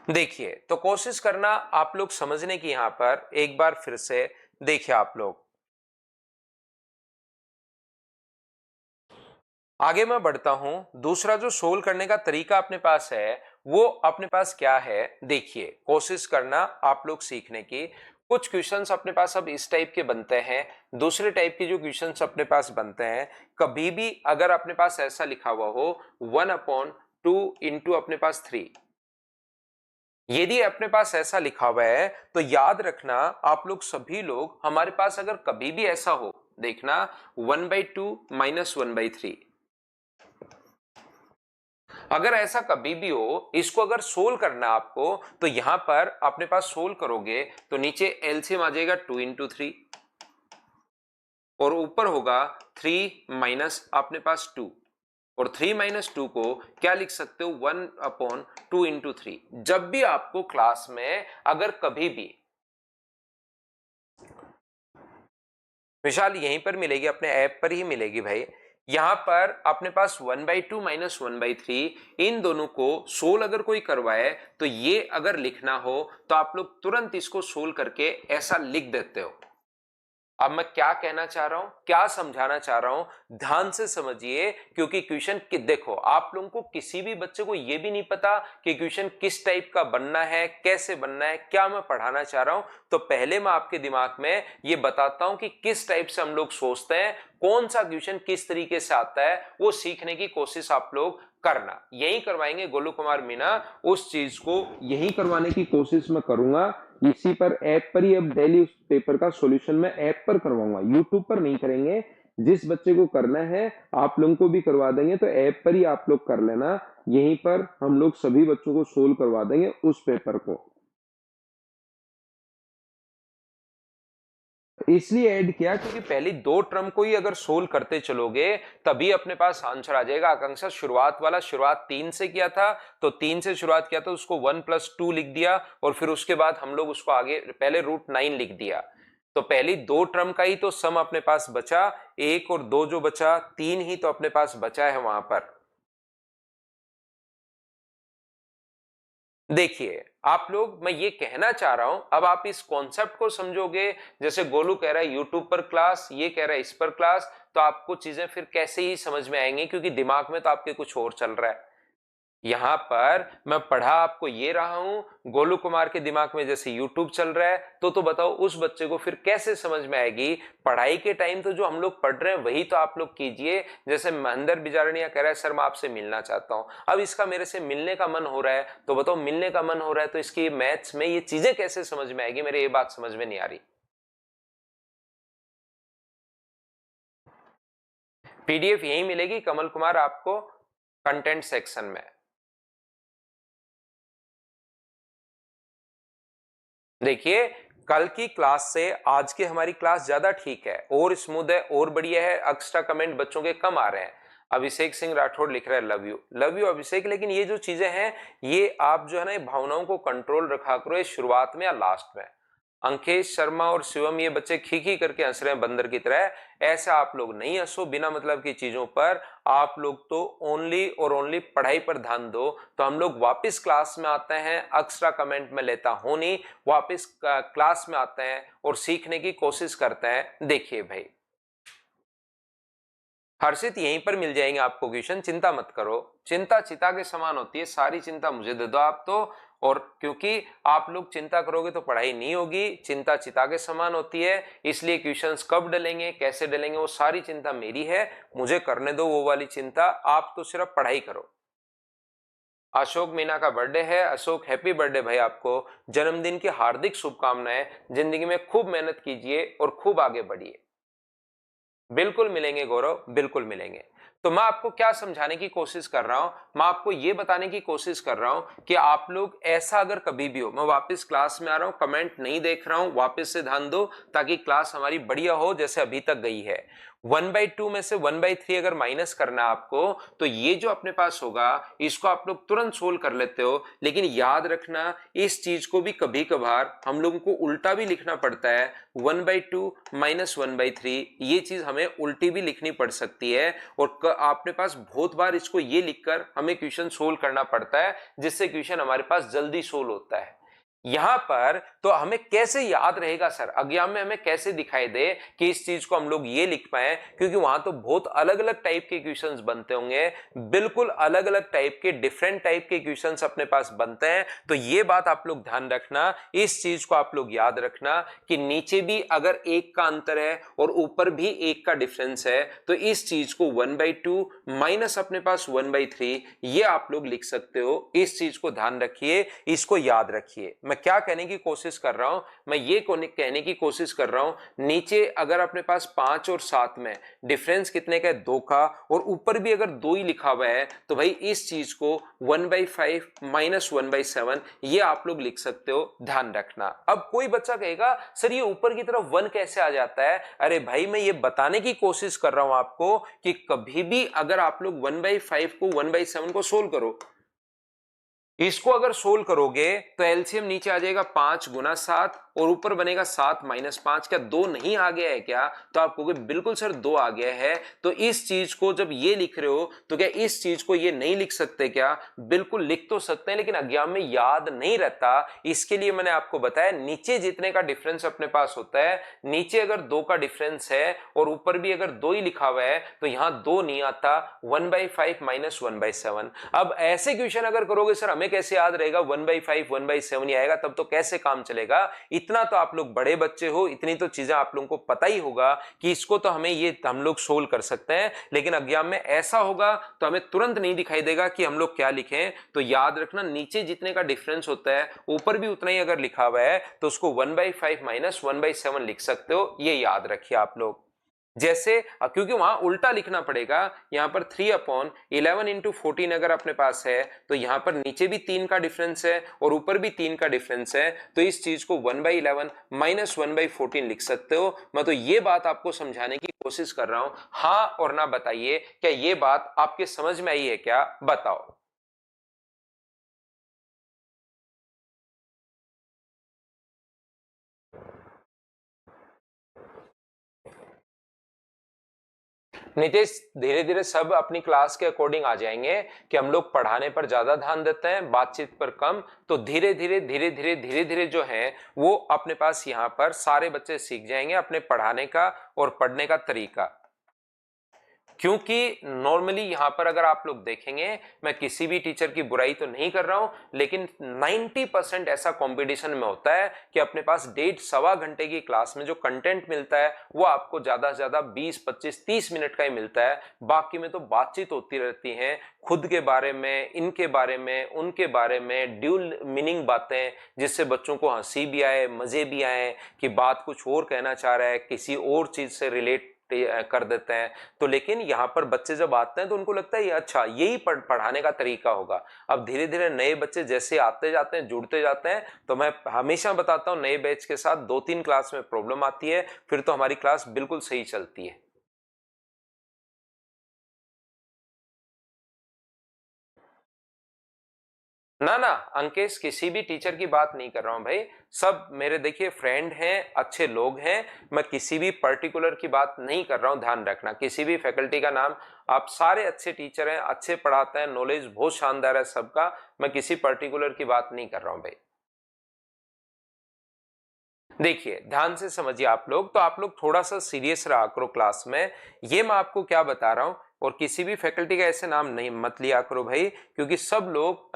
देखिए, तो कोशिश करना आप लोग समझने की, यहां पर एक बार फिर से देखिए आप लोग, आगे मैं बढ़ता हूं। दूसरा जो सोल्व करने का तरीका अपने पास है वो अपने पास क्या है, देखिए कोशिश करना आप लोग सीखने की। कुछ क्वेश्चंस अपने पास अब इस टाइप के बनते हैं, दूसरे टाइप के जो क्वेश्चंस अपने पास बनते हैं, कभी भी अगर अपने पास ऐसा लिखा हुआ हो 1/2 इंटू अपने पास 3, यदि अपने पास ऐसा लिखा हुआ है तो याद रखना आप लोग सभी लोग, हमारे पास अगर कभी भी ऐसा हो, देखना 1/2 माइनस 1/3, अगर ऐसा कभी भी हो, इसको अगर सोल्व करना आपको, तो यहां पर अपने पास सोल्व करोगे तो नीचे एलसीएम आ जाएगा 2 into 3, और ऊपर होगा 3 माइनस अपने पास 2, और 3 माइनस 2 को क्या लिख सकते हो, 1/2 into 3। जब भी आपको क्लास में अगर कभी भी, विशाल यहीं पर मिलेगी, अपने ऐप पर ही मिलेगी भाई, यहां पर अपने पास 1/2 माइनस 1/3, इन दोनों को सोल्व अगर कोई करवाए तो ये अगर लिखना हो तो आप लोग तुरंत इसको सोल्व करके ऐसा लिख देते हो। अब मैं क्या कहना चाह रहा हूं, क्या समझाना चाह रहा हूं, ध्यान से समझिए, क्योंकि क्वेश्चन देखो, आप लोगों को किसी भी बच्चे को यह भी नहीं पता कि क्वेश्चन किस टाइप का बनना है, कैसे बनना है, क्या मैं पढ़ाना चाह रहा हूं। तो पहले मैं आपके दिमाग में ये बताता हूं कि किस टाइप से हम लोग सोचते हैं, कौन सा क्वेश्चन किस तरीके से आता है, वो सीखने की कोशिश आप लोग करना। यही करवाएंगे गोलू कुमार मीना, उस चीज को यही करवाने की कोशिश मैं करूंगा। इसी पर ऐप पर ही अब डेली उस पेपर का सॉल्यूशन मैं ऐप पर करवाऊंगा, यूट्यूब पर नहीं करेंगे। जिस बच्चे को करना है आप लोगों को भी करवा देंगे, तो ऐप पर ही आप लोग कर लेना, यहीं पर हम लोग सभी बच्चों को सोल्व करवा देंगे उस पेपर को। इसलिए ऐड किया क्योंकि पहली 2 टर्म को ही अगर सोल्व करते चलोगे तभी अपने पास आंसर आ जाएगा। आकांक्षा शुरुआत वाला, शुरुआत 3 से किया था, तो 3 से शुरुआत किया तो उसको 1+2 लिख दिया, और फिर उसके बाद हम लोग उसको आगे पहले √9 लिख दिया। तो पहली 2 टर्म का ही तो सम अपने पास बचा, 1 और 2 जो बचा, 3 ही तो अपने पास बचा है वहां पर। देखिए आप लोग, मैं ये कहना चाह रहा हूं, अब आप इस कॉन्सेप्ट को समझोगे, जैसे गोलू कह रहा है यूट्यूब पर क्लास, ये कह रहा है इस पर क्लास, तो आपको चीजें फिर कैसे ही समझ में आएंगी, क्योंकि दिमाग में तो आपके कुछ और चल रहा है। यहां पर मैं पढ़ा आपको ये रहा हूं, गोलू कुमार के दिमाग में जैसे यूट्यूब चल रहा है, तो बताओ उस बच्चे को फिर कैसे समझ में आएगी। पढ़ाई के टाइम तो जो हम लोग पढ़ रहे हैं वही तो आप लोग कीजिए। जैसे महेंद्र बिजारनिया कह रहा है सर मैं आपसे मिलना चाहता हूं, अब इसका मेरे से मिलने का मन हो रहा है, तो बताओ मिलने का मन हो रहा है तो इसकी मैथ्स में ये चीजें कैसे समझ में आएगी, मेरे ये बात समझ में नहीं आ रही। पीडीएफ यही मिलेगी कमल कुमार आपको, कंटेंट सेक्शन में। देखिए कल की क्लास से आज की हमारी क्लास ज्यादा ठीक है, और स्मूथ है, और बढ़िया है। एक्स्ट्रा कमेंट बच्चों के कम आ रहे हैं। अभिषेक सिंह राठौड़ लिख रहा है लव यू, लव यू अभिषेक। लेकिन ये जो चीजें हैं, ये आप जो है ना, भावनाओं को कंट्रोल रखा करो, ये शुरुआत में या लास्ट में। अंकेश शर्मा और शिवम ये बच्चे खी करके हंस रहे हैं बंदर की तरह, ऐसा आप लोग नहीं हंसो बिना मतलब की चीजों पर। आप लोग तो ओनली और ओनली पढ़ाई पर ध्यान दो। तो हम लोग वापस क्लास में आते हैं, एक्स्ट्रा कमेंट में लेता हूं नहीं, वापस क्लास में आते हैं और सीखने की कोशिश करते हैं। देखिए भाई हर्षित यहीं पर मिल जाएंगे आपको क्वेश्चन, चिंता मत करो। चिंता चिता के समान होती है, सारी चिंता मुझे दे दो आप तो। और क्योंकि आप लोग चिंता करोगे तो पढ़ाई नहीं होगी, चिंता चिता के समान होती है, इसलिए क्वेश्चंस कब डलेंगे कैसे डलेंगे वो सारी चिंता मेरी है, मुझे करने दो वो वाली चिंता, आप तो सिर्फ पढ़ाई करो। अशोक मीना का बर्थडे है। अशोक हैप्पी बर्थडे भाई, आपको जन्मदिन की हार्दिक शुभकामनाएं। जिंदगी में खूब मेहनत कीजिए और खूब आगे बढ़िए। बिल्कुल मिलेंगे गौरव, बिल्कुल मिलेंगे। तो मैं आपको क्या समझाने की कोशिश कर रहा हूं, मैं आपको ये बताने की कोशिश कर रहा हूं कि आप लोग ऐसा अगर कभी भी हो, मैं वापस क्लास में आ रहा हूं, कमेंट नहीं देख रहा हूं, वापस से ध्यान दो ताकि क्लास हमारी बढ़िया हो जैसे अभी तक गई है। 1/2 में से 1/3 अगर माइनस करना है आपको, तो ये जो अपने पास होगा इसको आप लोग तुरंत सोल्व कर लेते हो, लेकिन याद रखना इस चीज को भी कभी कभार हम लोगों को उल्टा भी लिखना पड़ता है। 1/2 माइनस 1/3 ये चीज हमें उल्टी भी लिखनी पड़ सकती है, और आपने पास बहुत बार इसको ये लिखकर हमें क्वेश्चन सोल्व करना पड़ता है, जिससे क्वेश्चन हमारे पास जल्दी सोल्व होता है। यहां पर तो हमें कैसे याद रहेगा सर, एग्जाम में हमें कैसे दिखाई दे कि इस चीज को हम लोग ये लिख पाए, क्योंकि वहां तो बहुत अलग अलग टाइप के क्वेश्चंस बनते होंगे, बिल्कुल अलग अलग टाइप के डिफरेंट टाइप के क्वेश्चंस अपने पास बनते हैं। तो ये बात आप लोग ध्यान रखना, इस चीज को आप लोग याद रखना कि नीचे भी अगर एक का अंतर है और ऊपर भी एक का डिफरेंस है, तो इस चीज को 1/2 माइनस अपने पास 1/3 ये आप लोग लिख सकते हो। इस चीज को ध्यान रखिए, इसको याद रखिए। मैं क्या कहने की कोशिश कर रहा हूं, मैं ये कहने की कोशिश कर रहा हूं नीचे अगर अपने पास 5 और 7 में डिफरेंस कितने का है, 2 का, और ऊपर भी अगर 2 ही लिखा हुआ है, तो भाई इस चीज को 1/5 माइनस 1/7 ये आप लोग लिख सकते हो, ध्यान रखना। अब कोई बच्चा कहेगा सर ये ऊपर की तरफ 1 कैसे आ जाता है? अरे भाई मैं ये बताने की कोशिश कर रहा हूं आपको कि कभी भी अगर आप लोग 1/5 को 1/7 को सोल्व करो, इसको अगर सोल्व करोगे तो एलसीएम नीचे आ जाएगा 5 गुना 7 और ऊपर बनेगा 7 माइनस 5। क्या 2 नहीं आ गया है क्या? तो आप कहोगे बिल्कुल सर 2 आ गया है। तो इस चीज को जब ये लिख रहे हो तो क्या इस चीज को ये नहीं लिख सकते क्या? बिल्कुल लिख तो सकते हैं, लेकिन एग्जाम में याद नहीं रहता। इसके लिए मैंने आपको बताया नीचे जितने का डिफरेंस अपने पास होता है, नीचे अगर 2 का डिफरेंस है और ऊपर भी अगर 2 ही लिखा हुआ है, तो यहां 2 नहीं आता, 1/5 माइनस 1/7। अब ऐसे क्वेश्चन अगर करोगे सर हमें कैसे याद रहेगा 1/5 1/7 ही आएगा, तब तो कैसे काम चलेगा? इतना तो आप लोग बड़े बच्चे हो, इतनी तो चीजें आप लोगों को पता ही होगा कि इसको तो हमें ये हम लोग सोल्व कर सकते हैं, लेकिन एग्जाम में ऐसा होगा तो हमें तुरंत नहीं दिखाई देगा कि हम लोग क्या लिखें। तो याद रखना नीचे जितने का डिफरेंस होता है ऊपर भी उतना ही अगर लिखा हुआ है, तो उसको 1/5 माइनस 1/7 लिख सकते हो, ये याद रखिए आप लोग। जैसे क्योंकि वहां उल्टा लिखना पड़ेगा, यहां पर 3/11 इंटू 14 अगर अपने पास है, तो यहां पर नीचे भी 3 का डिफरेंस है और ऊपर भी 3 का डिफरेंस है, तो इस चीज को 1/11 माइनस 1/14 लिख सकते हो। मैं तो ये बात आपको समझाने की कोशिश कर रहा हूं, हाँ और ना बताइए, क्या ये बात आपके समझ में आई है क्या? बताओ। नितेश धीरे धीरे सब अपनी क्लास के अकॉर्डिंग आ जाएंगे कि हम लोग पढ़ाने पर ज्यादा ध्यान देते हैं, बातचीत पर कम। तो धीरे धीरे धीरे धीरे धीरे धीरे जो है वो अपने पास यहाँ पर सारे बच्चे सीख जाएंगे अपने पढ़ाने का और पढ़ने का तरीका। क्योंकि नॉर्मली यहां पर अगर आप लोग देखेंगे, मैं किसी भी टीचर की बुराई तो नहीं कर रहा हूं, लेकिन 90% ऐसा कंपटीशन में होता है कि अपने पास 1.5-1.25 घंटे की क्लास में जो कंटेंट मिलता है वो आपको ज्यादा से ज्यादा 20-25-30 मिनट का ही मिलता है। बाकी में तो बातचीत होती रहती है खुद के बारे में, इनके बारे में, उनके बारे में, ड्यूल मीनिंग बातें, जिससे बच्चों को हंसी भी आए, मजे भी आए कि बात कुछ और कहना चाह रहा है, किसी और चीज से रिलेट कर देते हैं। तो लेकिन यहाँ पर बच्चे जब आते हैं तो उनको लगता है ये अच्छा यही पढ़ाने का तरीका होगा। अब धीरे धीरे नए बच्चे जैसे आते जाते हैं, जुड़ते जाते हैं, तो मैं हमेशा बताता हूँ नए बैच के साथ 2-3 क्लास में प्रॉब्लम आती है, फिर तो हमारी क्लास बिल्कुल सही चलती है। ना ना अंकेश, किसी भी टीचर की बात नहीं कर रहा हूं भाई, सब मेरे देखिए फ्रेंड हैं, अच्छे लोग हैं। मैं किसी भी पर्टिकुलर की बात नहीं कर रहा हूं, ध्यान रखना, किसी भी फैकल्टी का नाम, आप सारे अच्छे टीचर हैं, अच्छे पढ़ाते हैं, नॉलेज बहुत शानदार है सबका। मैं किसी पर्टिकुलर की बात नहीं कर रहा हूं भाई। देखिए ध्यान से समझिए आप लोग, तो आप लोग थोड़ा सा सीरियस रहा करो क्लास में। ये मैं आपको क्या बता रहा हूं, और किसी भी फैकल्टी का ऐसे नाम नहीं मत लिया करो भाई, क्योंकि सब लोग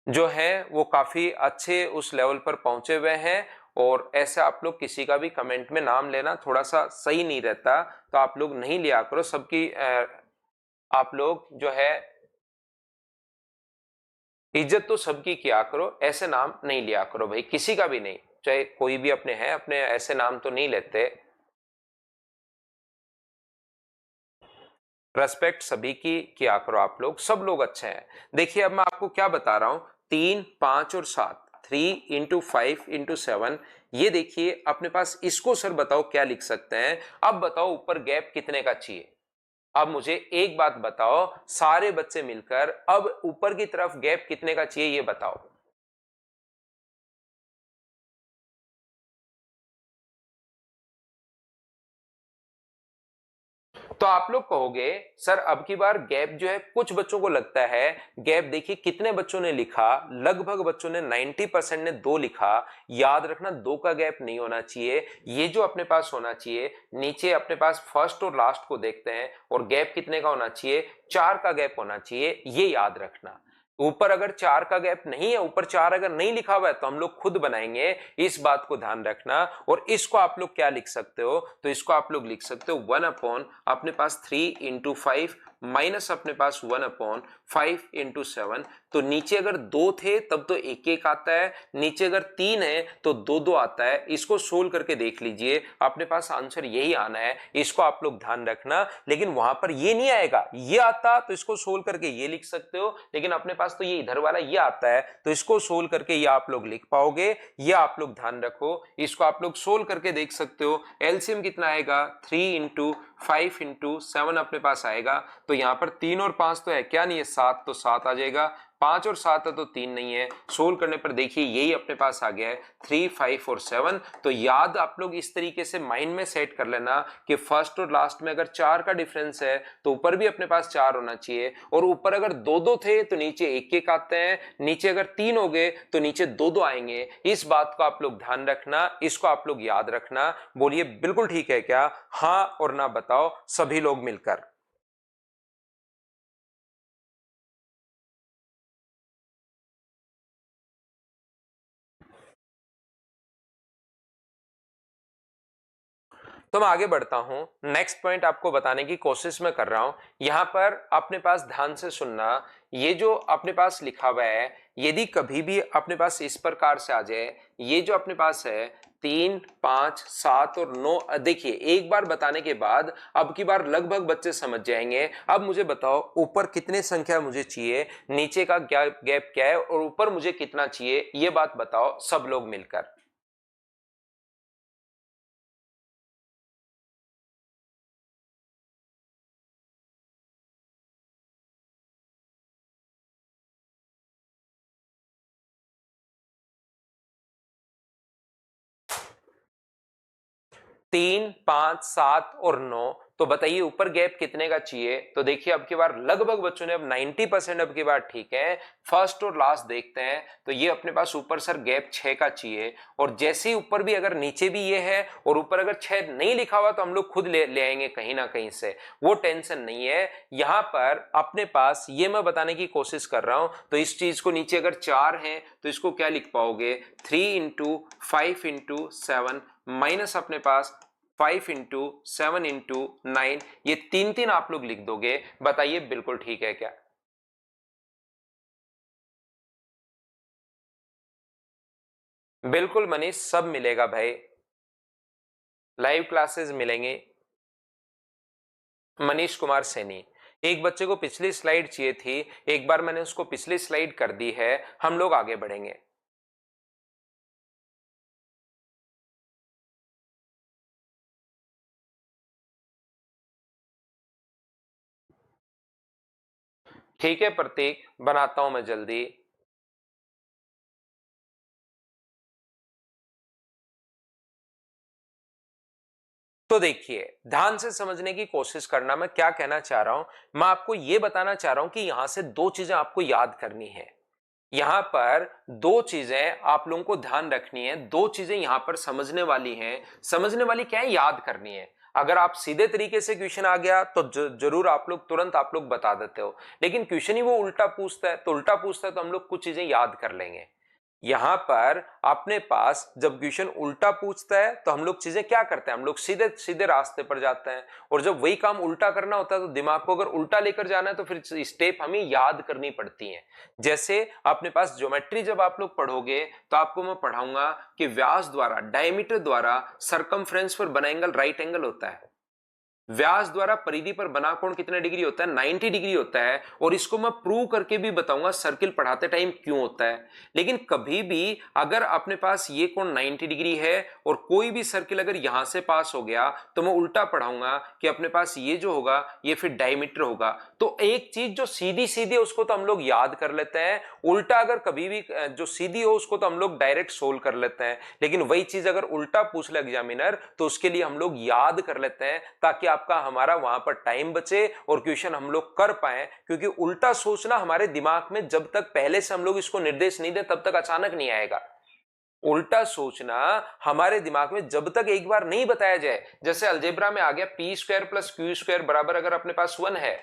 जो है वो काफी अच्छे उस लेवल पर पहुंचे हुए हैं। और ऐसे आप लोग किसी का भी कमेंट में नाम लेना थोड़ा सा सही नहीं रहता, तो आप लोग नहीं लिया करो सबकी। आप लोग जो है इज्जत तो सबकी किया करो, ऐसे नाम नहीं लिया करो भाई, किसी का भी नहीं, चाहे कोई भी अपने है, अपने ऐसे नाम तो नहीं लेते। रेस्पेक्ट सभी की किया करो आप लोग, सब लोग अच्छे हैं। देखिए अब मैं आपको क्या बता रहा हूं, 3, 5 और 7, 3 × 5 × 7, ये देखिए अपने पास, इसको सर बताओ क्या लिख सकते हैं। अब बताओ ऊपर गैप कितने का चाहिए। अब मुझे एक बात बताओ, सारे बच्चे मिलकर, अब ऊपर की तरफ गैप कितने का चाहिए ये बताओ। तो आप लोग कहोगे सर अब की बार गैप जो है, कुछ बच्चों को लगता है गैप, देखिए कितने बच्चों ने लिखा, लगभग बच्चों ने 90% ने 2 लिखा। याद रखना 2 का गैप नहीं होना चाहिए, ये जो अपने पास होना चाहिए, नीचे अपने पास फर्स्ट और लास्ट को देखते हैं, और गैप कितने का होना चाहिए, 4 का गैप होना चाहिए, ये याद रखना। ऊपर अगर 4 का गैप नहीं है, ऊपर 4 अगर नहीं लिखा हुआ है, तो हम लोग खुद बनाएंगे, इस बात को ध्यान रखना। और इसको आप लोग क्या लिख सकते हो, तो इसको आप लोग लिख सकते हो 1 अपने पास 3 × 5 माइनस अपने पास 1/5 × 7। तो नीचे अगर 2 थे तब तो 1 1 आता है, नीचे अगर 3 है तो 2 2 आता है। इसको सोल्व करके देख लीजिए, अपने पास आंसर यही आना है, इसको आप लोग ध्यान रखना। लेकिन वहां पर ये नहीं आएगा, ये आता तो इसको सोल्व करके ये लिख सकते हो, लेकिन अपने पास तो ये इधर वाला ये आता है, तो इसको सोल्व करके ये आप लोग लिख पाओगे, ये आप लोग ध्यान रखो। इसको आप लोग सोल्व करके देख सकते हो, एलसीएम कितना आएगा, 3 × 5 × 7 अपने पास आएगा। तो यहां पर 3 और 5 तो है क्या, नहीं है 7, तो 7 आ जाएगा। 5 और 7 है तो 3 नहीं है, सोल्व करने पर देखिए यही अपने पास आ गया है 3, 5 और 7। तो याद आप लोग इस तरीके से माइंड में सेट कर लेना कि फर्स्ट और लास्ट में अगर 4 का डिफरेंस है तो ऊपर भी अपने पास 4 होना चाहिए, और ऊपर अगर 2 2 थे तो नीचे 1 1 आते हैं, नीचे अगर 3 हो गए तो नीचे 2 2 आएंगे। इस बात को आप लोग ध्यान रखना, इसको आप लोग याद रखना। बोलिए बिल्कुल ठीक है क्या, हाँ और ना बताओ सभी लोग मिलकर। तो मैं आगे बढ़ता हूं, नेक्स्ट पॉइंट आपको बताने की कोशिश मैं कर रहा हूं। यहां पर अपने पास ध्यान से सुनना, ये जो अपने पास लिखा हुआ है, यदि कभी भी अपने पास इस प्रकार से आ जाए, ये जो अपने पास है 3, 5, 7 और 9, देखिए एक बार बताने के बाद अब की बार लगभग बच्चे समझ जाएंगे। अब मुझे बताओ ऊपर कितने संख्या मुझे चाहिए, नीचे का गैप गैप क्या है, और ऊपर मुझे कितना चाहिए, ये बात बताओ सब लोग मिलकर। तीन, 5, 7 और 9, तो बताइए ऊपर गैप कितने का चाहिए। तो देखिए अब की बार लगभग बच्चों ने, अब 90% अब की बार ठीक है। फर्स्ट और लास्ट देखते हैं, तो ये अपने पास ऊपर सर गैप 6 का चाहिए, और जैसे ही ऊपर भी अगर नीचे भी ये है, और ऊपर अगर 6 नहीं लिखा हुआ तो हम लोग खुद ले आएंगे कहीं ना कहीं से, वो टेंशन नहीं है। यहां पर अपने पास ये मैं बताने की कोशिश कर रहा हूं, तो इस चीज को नीचे अगर 4 है तो इसको क्या लिख पाओगे, 3 × 5 × 7 माइनस अपने पास 5 × 7 × 9, ये 3 3 आप लोग लिख दोगे। बताइए बिल्कुल ठीक है क्या। बिल्कुल मनीष, सब मिलेगा भाई, लाइव क्लासेस मिलेंगे। मनीष कुमार सैनी। एक बच्चे को पिछली स्लाइड चाहिए थी, एक बार मैंने उसको पिछली स्लाइड कर दी है, हम लोग आगे बढ़ेंगे। ठीक है प्रतीक, बनाता हूं मैं जल्दी। तो देखिए, ध्यान से समझने की कोशिश करना, मैं क्या कहना चाह रहा हूं। मैं आपको यह बताना चाह रहा हूं कि यहां से दो चीजें आपको याद करनी है। यहां पर दो चीजें आप लोगों को ध्यान रखनी है, दो चीजें यहां पर समझने वाली हैं। समझने वाली क्या है, याद करनी है। अगर आप सीधे तरीके से क्वेश्चन आ गया तो जरूर आप लोग तुरंत आप लोग बता देते हो, लेकिन क्वेश्चन ही वो उल्टा पूछता है, तो उल्टा पूछता है तो हम लोग कुछ चीजें याद कर लेंगे। यहां पर अपने पास जब क्वेश्चन उल्टा पूछता है तो हम लोग चीजें क्या करते हैं, हम लोग सीधे सीधे रास्ते पर जाते हैं। और जब वही काम उल्टा करना होता है तो दिमाग को अगर उल्टा लेकर जाना है तो फिर स्टेप हमें याद करनी पड़ती हैं। जैसे अपने पास ज्योमेट्री जब आप लोग पढ़ोगे तो आपको मैं पढ़ाऊंगा कि व्यास द्वारा, डायमीटर द्वारा सरकमफ्रेंस पर बना एंगल राइट एंगल होता है। व्यास द्वारा परिधि पर बना कोण कितने डिग्री होता है, 90 डिग्री होता है। और इसको मैं प्रूव करके भी बताऊंगा सर्किल पढ़ाते टाइम क्यों होता है। लेकिन कभी भी अगर अपने पास ये कोण 90 डिग्री है और कोई भी सर्किल अगर यहां से पास हो गया तो मैं उल्टा पढ़ाऊंगा कि अपने पास ये जो होगा ये फिर डायमीटर होगा। तो एक चीज जो सीधी सीधी है उसको तो हम लोग याद कर लेते हैं, उल्टा अगर कभी भी जो सीधी हो उसको तो हम लोग डायरेक्ट सोल्व कर लेते हैं। लेकिन वही चीज अगर उल्टा पूछ ले एग्जामिनर तो उसके लिए हम लोग याद कर लेते हैं, ताकि आपका हमारा वहां पर टाइम बचे और क्वेश्चन हम लोग कर पाए। क्योंकि उल्टा सोचना हमारे दिमाग में जब तक पहले से हम लोग इसको निर्देश नहीं दे तब तक अचानक नहीं आएगा। उल्टा सोचना हमारे दिमाग में जब तक एक बार नहीं बताया जाए, जैसे अलजेब्रा में आ गया P square plus Q square बराबर अगर अपने पास 1 है,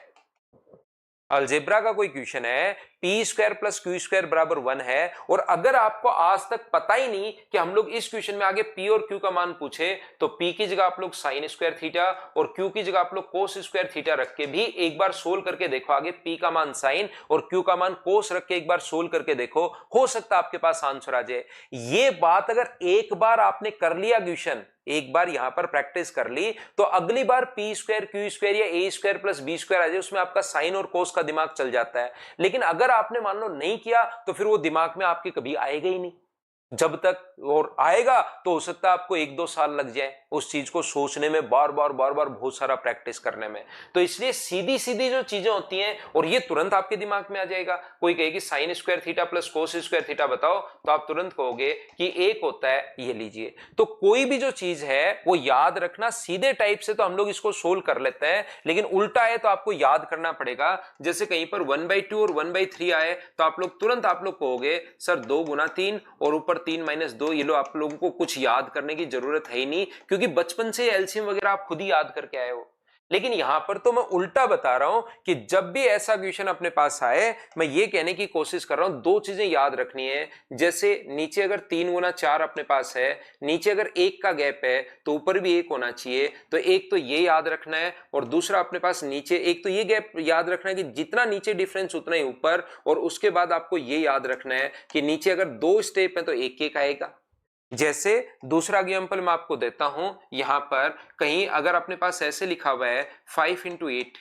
अलजेब्रा का कोई क्वेश्चन है, P square plus Q square बराबर 1 है, और अगर आपको आज तक पता ही नहीं कि हम लोग इस क्वेश्चन में आगे पी और क्यू का मान पूछे, तो पी की जगह आप लोग साइन स्क्वायर थीटा और क्यू की जगह आप लोग कोस स्क्वायर थीटा रख के भी एक बार सोल्व करके देखो। आगे पी का मान साइन और क्यू का मान कोस रख के एक बार सोल्व करके देखो, हो सकता है आपके पास आंसर आ जाए। ये बात अगर एक बार आपने कर लिया क्वेश्चन, एक बार यहां पर प्रैक्टिस कर ली, तो अगली बार पी स्क्वायर क्यू स्क्वायर या ए स्क्वायर प्लस बी स्क्वायर आ जाए, उसमें आपका साइन और कोस का दिमाग चल जाता है। लेकिन अगर आपने मान लो नहीं किया तो फिर वो दिमाग में आपके कभी आएगा ही नहीं। जब तक और आएगा तो हो सकता है आपको 1-2 साल लग जाए उस चीज को सोचने में, बार बार बहुत सारा प्रैक्टिस करने में। तो इसलिए सीधी सीधी जो चीजें होती हैं और ये तुरंत आपके दिमाग में आ जाएगा। कोई कहे कि sine square theta plus cos square theta बताओ, तो आप तुरंत कहोगे कि एक होता है, ये लीजिए। तो कोई भी जो चीज है वो याद रखना, सीधे टाइप से तो हम लोग इसको सोल्व कर लेते हैं, लेकिन उल्टा है तो आपको याद करना पड़ेगा। जैसे कहीं पर 1/2 और 1/3 आए तो आप लोग तुरंत आप लोग कहोगे सर 2 गुना 3 और ऊपर 3-2, ये लो। आप लोगों को कुछ याद करने की जरूरत है ही नहीं, क्योंकि बचपन से एलसीएम वगैरह आप खुद ही याद करके आए हो। लेकिन यहां पर तो मैं उल्टा बता रहा हूं कि जब भी ऐसा क्वेश्चन अपने पास आए, मैं ये कहने की कोशिश कर रहा हूं दो चीजें याद रखनी है। जैसे नीचे अगर 3 गुना 4 अपने पास है, नीचे अगर 1 का गैप है तो ऊपर भी 1 होना चाहिए। तो एक तो ये याद रखना है, और दूसरा अपने पास नीचे एक तो ये गैप याद रखना है कि जितना नीचे डिफरेंस उतना ही ऊपर। और उसके बाद आपको ये याद रखना है कि नीचे अगर 2 स्टेप है तो 1-1 आएगा। जैसे दूसरा एग्जाम्पल मैं आपको देता हूं, यहां पर कहीं अगर अपने पास ऐसे लिखा हुआ है 5 × 8,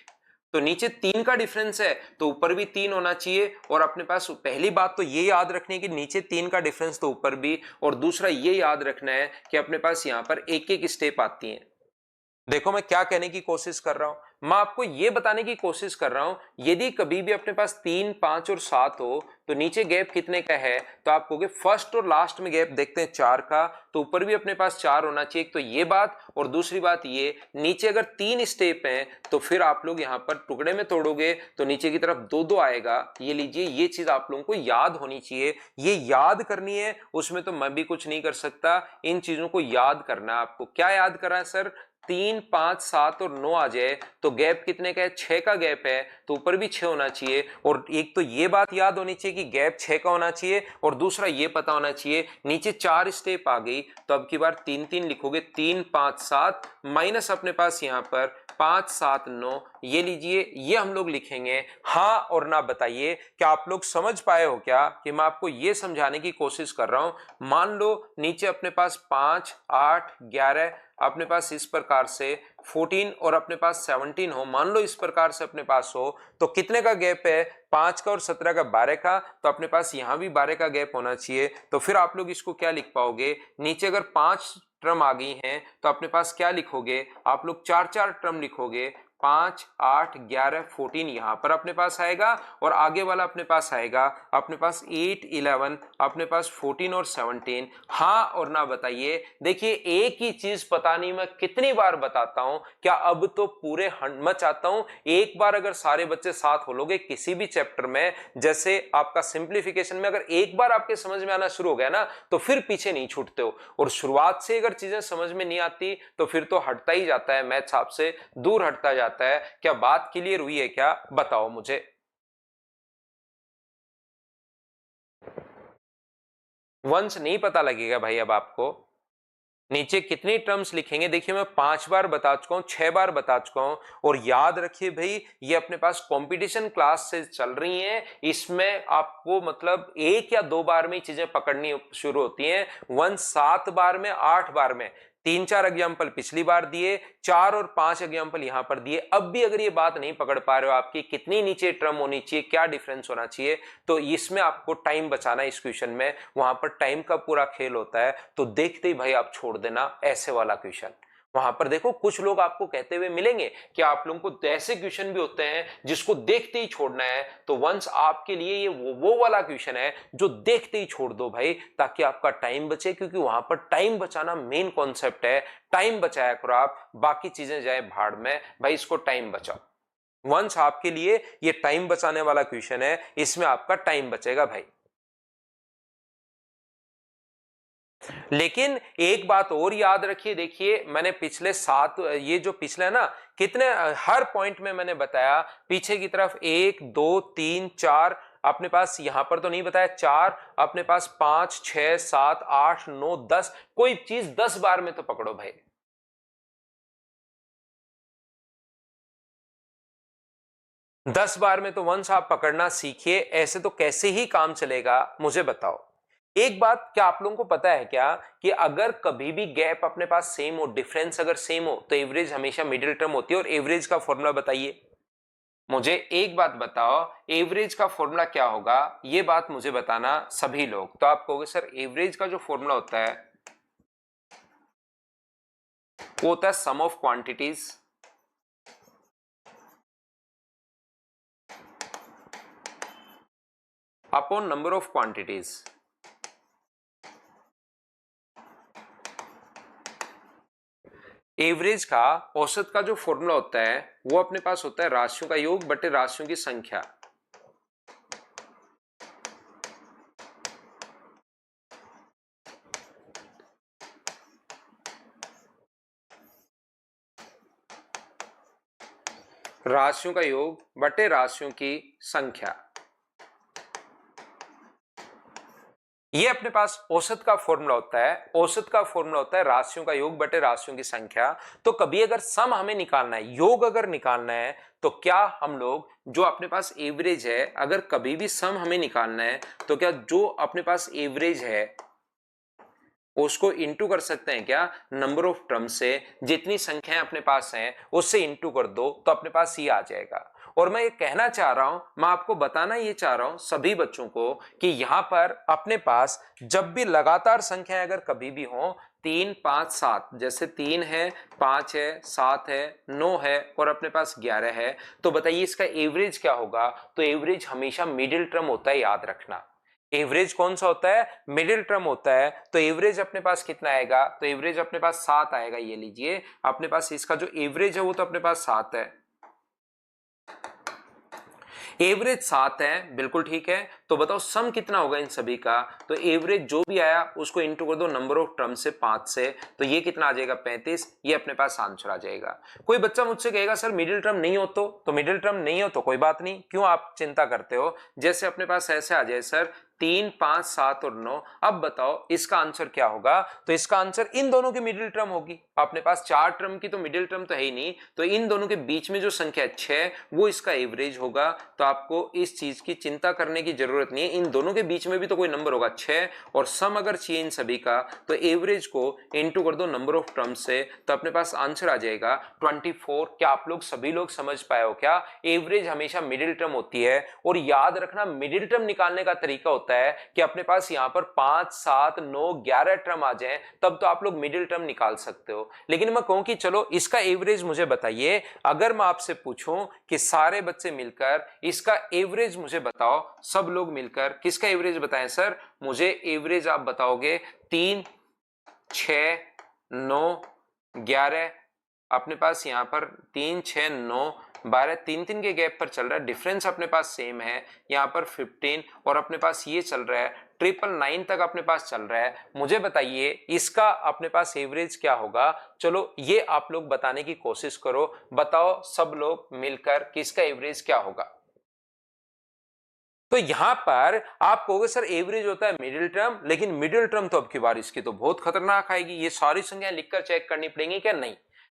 तो नीचे 3 का डिफरेंस है तो ऊपर भी 3 होना चाहिए। और अपने पास पहली बात तो ये याद रखनी है कि नीचे 3 का डिफरेंस तो ऊपर भी, और दूसरा ये याद रखना है कि अपने पास यहां पर एक एक स्टेप आती है। देखो मैं क्या कहने की कोशिश कर रहा हूं, मैं आपको यह बताने की कोशिश कर रहा हूं, यदि कभी भी अपने पास 3, 5 और 7 हो तो नीचे गैप कितने का है, तो आप कहोगे फर्स्ट और लास्ट में गैप देखते हैं 4 का, तो ऊपर भी अपने पास 4 होना चाहिए। एक तो ये बात, और दूसरी बात ये, नीचे अगर 3 स्टेप हैं तो फिर आप लोग यहां पर टुकड़े में तोड़ोगे तो नीचे की तरफ 2-2 आएगा। ये लीजिए, ये चीज आप लोगों को याद होनी चाहिए, ये याद करनी है। उसमें तो मैं भी कुछ नहीं कर सकता, इन चीजों को याद करना है आपको। क्या याद करना है सर, 3, 5, 7 और 9 आ जाए तो गैप कितने का है, 6 का गैप है, तो ऊपर भी 6 होना चाहिए। और एक तो ये बात याद होनी चाहिए कि गैप 6 का होना चाहिए, और दूसरा ये पता होना चाहिए नीचे 4 स्टेप आ गई तो अब की बार 3-3 लिखोगे, 3, 5, 7 माइनस अपने पास यहां पर 5, 7, 9, ये लीजिए, ये हम लोग लिखेंगे। हाँ और ना बताइए, क्या आप लोग समझ पाए हो क्या कि मैं आपको ये समझाने की कोशिश कर रहा हूं। मान लो नीचे अपने पास 5, 8, 11, अपने पास इस प्रकार से 14 और अपने पास 17 हो, मान लो इस प्रकार से अपने पास हो, तो कितने का गैप है, 5 का और 17 का 12 का, तो अपने पास यहां भी 12 का गैप होना चाहिए। तो फिर आप लोग इसको क्या लिख पाओगे, नीचे अगर 5 टर्म आ गई हैं तो अपने पास क्या लिखोगे, आप लोग 4-4 टर्म लिखोगे। 5, 8, 11, 14 यहां पर अपने पास आएगा और आगे वाला अपने पास आएगा अपने पास 8, 11, अपने पास 14 और 17। हाँ और ना बताइए। देखिए एक ही चीज पता नहीं मैं कितनी बार बताता हूं, क्या अब तो पूरे मैं चाहता हूं एक बार अगर सारे बच्चे साथ हो लोगे किसी भी चैप्टर में, जैसे आपका सिंप्लीफिकेशन में, अगर एक बार आपके समझ में आना शुरू हो गया ना तो फिर पीछे नहीं छूटते हो। और शुरुआत से अगर चीजें समझ में नहीं आती तो फिर तो हटता ही जाता है, मैथ्स आपसे दूर हटता जाता है। क्या बात क्लियर हुई है क्या, बताओ मुझे। वंश नहीं पता लगेगा भाई अब आपको। नीचे कितनी टर्म्स लिखेंगे, देखिए मैं 5 बार बता चुका हूं, 6 बार बता चुका हूं। और याद रखिए भाई ये अपने पास कंपटीशन क्लास से चल रही हैं, इसमें आपको मतलब 1 या 2 बार में ही चीजें पकड़नी शुरू होती हैं। वंश 7 बार में, 8 बार में, 3-4 एग्जाम्पल पिछली बार दिए, 4 और 5 एग्जाम्पल यहां पर दिए। अब भी अगर ये बात नहीं पकड़ पा रहे हो आपकी कितनी नीचे टर्म होनी चाहिए, क्या डिफरेंस होना चाहिए, तो इसमें आपको टाइम बचाना है। इस क्वेश्चन में वहां पर टाइम का पूरा खेल होता है, तो देखते ही भाई आप छोड़ देना ऐसे वाला क्वेश्चन। वहां पर देखो कुछ लोग आपको कहते हुए मिलेंगे कि आप लोगों को ऐसे क्वेश्चन भी होते हैं जिसको देखते ही छोड़ना है, तो वंस आपके लिए ये वो वाला क्वेश्चन है जो देखते ही छोड़ दो भाई, ताकि आपका टाइम बचे, क्योंकि वहां पर टाइम बचाना मेन कॉन्सेप्ट है। टाइम बचाया करो आप, बाकी चीजें जाए भाड़ में, भाई इसको टाइम बचाओ। वंस आपके लिए ये टाइम बचाने वाला क्वेश्चन है, इसमें आपका टाइम बचेगा भाई। लेकिन एक बात और याद रखिए, देखिए मैंने पिछले 7, ये जो पिछले ना कितने हर पॉइंट में मैंने बताया पीछे की तरफ 1, 2, 3, 4, अपने पास यहां पर तो नहीं बताया 4, अपने पास 5, 6, 7, 8, 9, 10, कोई चीज 10 बार में तो पकड़ो भाई। 10 बार में तो वंस आप पकड़ना सीखिए, ऐसे तो कैसे ही काम चलेगा मुझे बताओ। एक बात क्या आप लोगों को पता है क्या कि अगर कभी भी गैप अपने पास सेम हो, डिफरेंस अगर सेम हो, तो एवरेज हमेशा मिडिल टर्म होती है। और एवरेज का फॉर्मूला बताइए मुझे, एक बात बताओ एवरेज का फॉर्मूला क्या होगा, ये बात मुझे बताना सभी लोग। तो आप कहोगे सर एवरेज का जो फॉर्मूला होता है वो होता है sum of quantities upon number of quantities. Average का, औसत का जो फॉर्मूला होता है वो अपने पास होता है राशियों का योग बटे राशियों की संख्या। राशियों का योग बटे राशियों की संख्या, ये अपने पास औसत का फॉर्मूला होता है। औसत का फॉर्मूला होता है राशियों का योग बटे राशियों की संख्या। तो कभी अगर सम हमें निकालना है, योग अगर निकालना है, तो क्या हम लोग जो अपने पास एवरेज है, अगर कभी भी सम हमें निकालना है तो क्या जो अपने पास एवरेज है उसको इंटू कर सकते हैं क्या नंबर ऑफ टर्म से, जितनी संख्याएं अपने पास हैं उससे इंटू कर दो तो अपने पास ये आ जाएगा। और मैं ये कहना चाह रहा हूं, मैं आपको बताना ये चाह रहा हूं सभी बच्चों को कि यहां पर अपने पास जब भी लगातार संख्याएं अगर कभी भी हो 3, 5, 7, जैसे 3 है, 5 है, 7 है, 9 है और अपने पास 11 है, तो बताइए इसका एवरेज क्या होगा। तो एवरेज हमेशा मिडिल टर्म होता है, याद रखना। एवरेज कौन सा होता है, मिडिल टर्म होता है। तो एवरेज अपने पास कितना आएगा, तो एवरेज अपने पास 7 आएगा। ये लीजिए अपने पास इसका जो एवरेज है वो तो अपने पास 7 है, एवरेज 7 है, बिल्कुल ठीक है। तो बताओ सम कितना होगा इन सभी का, तो एवरेज जो भी आया उसको इंटू कर दो नंबर ऑफ टर्म से 5 से, तो ये कितना आ जाएगा 35, ये अपने पास आंसर आ जाएगा। कोई बच्चा मुझसे कहेगा सर मिडिल टर्म नहीं हो, तो मिडिल टर्म नहीं हो तो कोई बात नहीं, क्यों आप चिंता करते हो। जैसे अपने पास ऐसे आ जाए सर 3, 5, 7 और 9, अब बताओ इसका आंसर क्या होगा। तो इसका आंसर इन दोनों की मिडिल टर्म होगी। अपने पास 4 टर्म की तो मिडिल टर्म तो है ही नहीं, तो इन दोनों के बीच में जो संख्या 6 वो इसका एवरेज होगा। तो आपको इस चीज की चिंता करने की जरूरत नहीं है, इन दोनों के बीच में भी तो कोई नंबर होगा 6, और सम अगर चाहिए इन सभी का तो एवरेज को इंटू कर दो नंबर ऑफ टर्म से, तो अपने पास आंसर आ जाएगा 24। क्या आप लोग सभी लोग समझ पाए हो क्या, एवरेज हमेशा मिडिल टर्म होती है। और याद रखना मिडिल टर्म निकालने का तरीका होता होता है कि अपने पास यहाँ पर 5, 7, 9, 11 टर्म आ जाएं, तब तो आप लोग मिडिल टर्म निकाल सकते हो। लेकिन मैं कहूं कि चलो इसका एवरेज मुझे बताइए, अगर मैं आपसे पूछूं कि सारे बच्चे मिलकर इसका एवरेज मुझे बताओ, सब लोग मिलकर किसका एवरेज बताएं सर? मुझे एवरेज आप बताओगे 3, 6, 9, 11, अपने पास यहाँ पर 3, 6, 9, 12, 3 के गैप पर चल रहा है, डिफरेंस अपने पास सेम है, यहाँ पर 15 और अपने पास ये चल रहा है 999 तक अपने पास चल रहा है। मुझे बताइए इसका अपने पास एवरेज क्या होगा? चलो ये आप लोग बताने की कोशिश करो, बताओ सब लोग मिलकर कि इसका एवरेज क्या होगा। तो यहां पर आप कहोगे सर एवरेज होता है मिडिल टर्म, लेकिन मिडिल टर्म तो अब की बार इसकी तो बहुत खतरनाक आएगी, ये सारी संख्याएं लिखकर चेक करनी पड़ेंगी क्या? नहीं,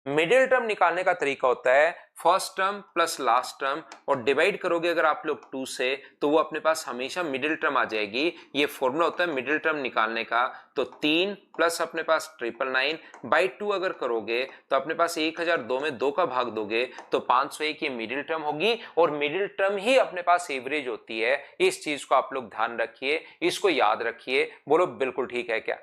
मिडिल टर्म निकालने का तरीका होता है first term plus last term और डिवाइड करोगे अगर आप लोग 2 से, तो वो अपने पास हमेशा मिडिल टर्म आ जाएगी। ये फॉर्मूला होता है मिडिल टर्म निकालने का। तो 3 प्लस अपने पास 999 बाई 2 अगर करोगे तो अपने पास 1002 में 2 का भाग दोगे तो 501 ये मिडिल टर्म होगी और मिडिल टर्म ही अपने पास एवरेज होती है। इस चीज को आप लोग ध्यान रखिए, इसको याद रखिए। बोलो बिल्कुल ठीक है क्या?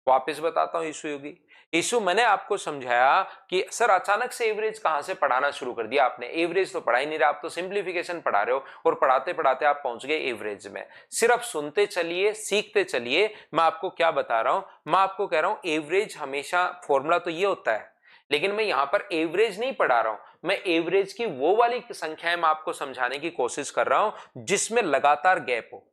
वापस बताता हूं इशू योगी, इशू मैंने आपको समझाया कि सर अचानक से एवरेज कहां से पढ़ाना शुरू कर दिया आपने? एवरेज तो पढ़ा ही नहीं रहा, आप तो सिंप्लीफिकेशन पढ़ा रहे हो और पढ़ाते पढ़ाते आप पहुंच गए एवरेज में। सिर्फ सुनते चलिए, सीखते चलिए। मैं आपको क्या बता रहा हूं? मैं आपको कह रहा हूं एवरेज हमेशा फॉर्मूला तो ये होता है, लेकिन मैं यहां पर एवरेज नहीं पढ़ा रहा हूं, मैं एवरेज की वो वाली संख्याएं मैं आपको समझाने की कोशिश कर रहा हूं जिसमें लगातार गैप हो।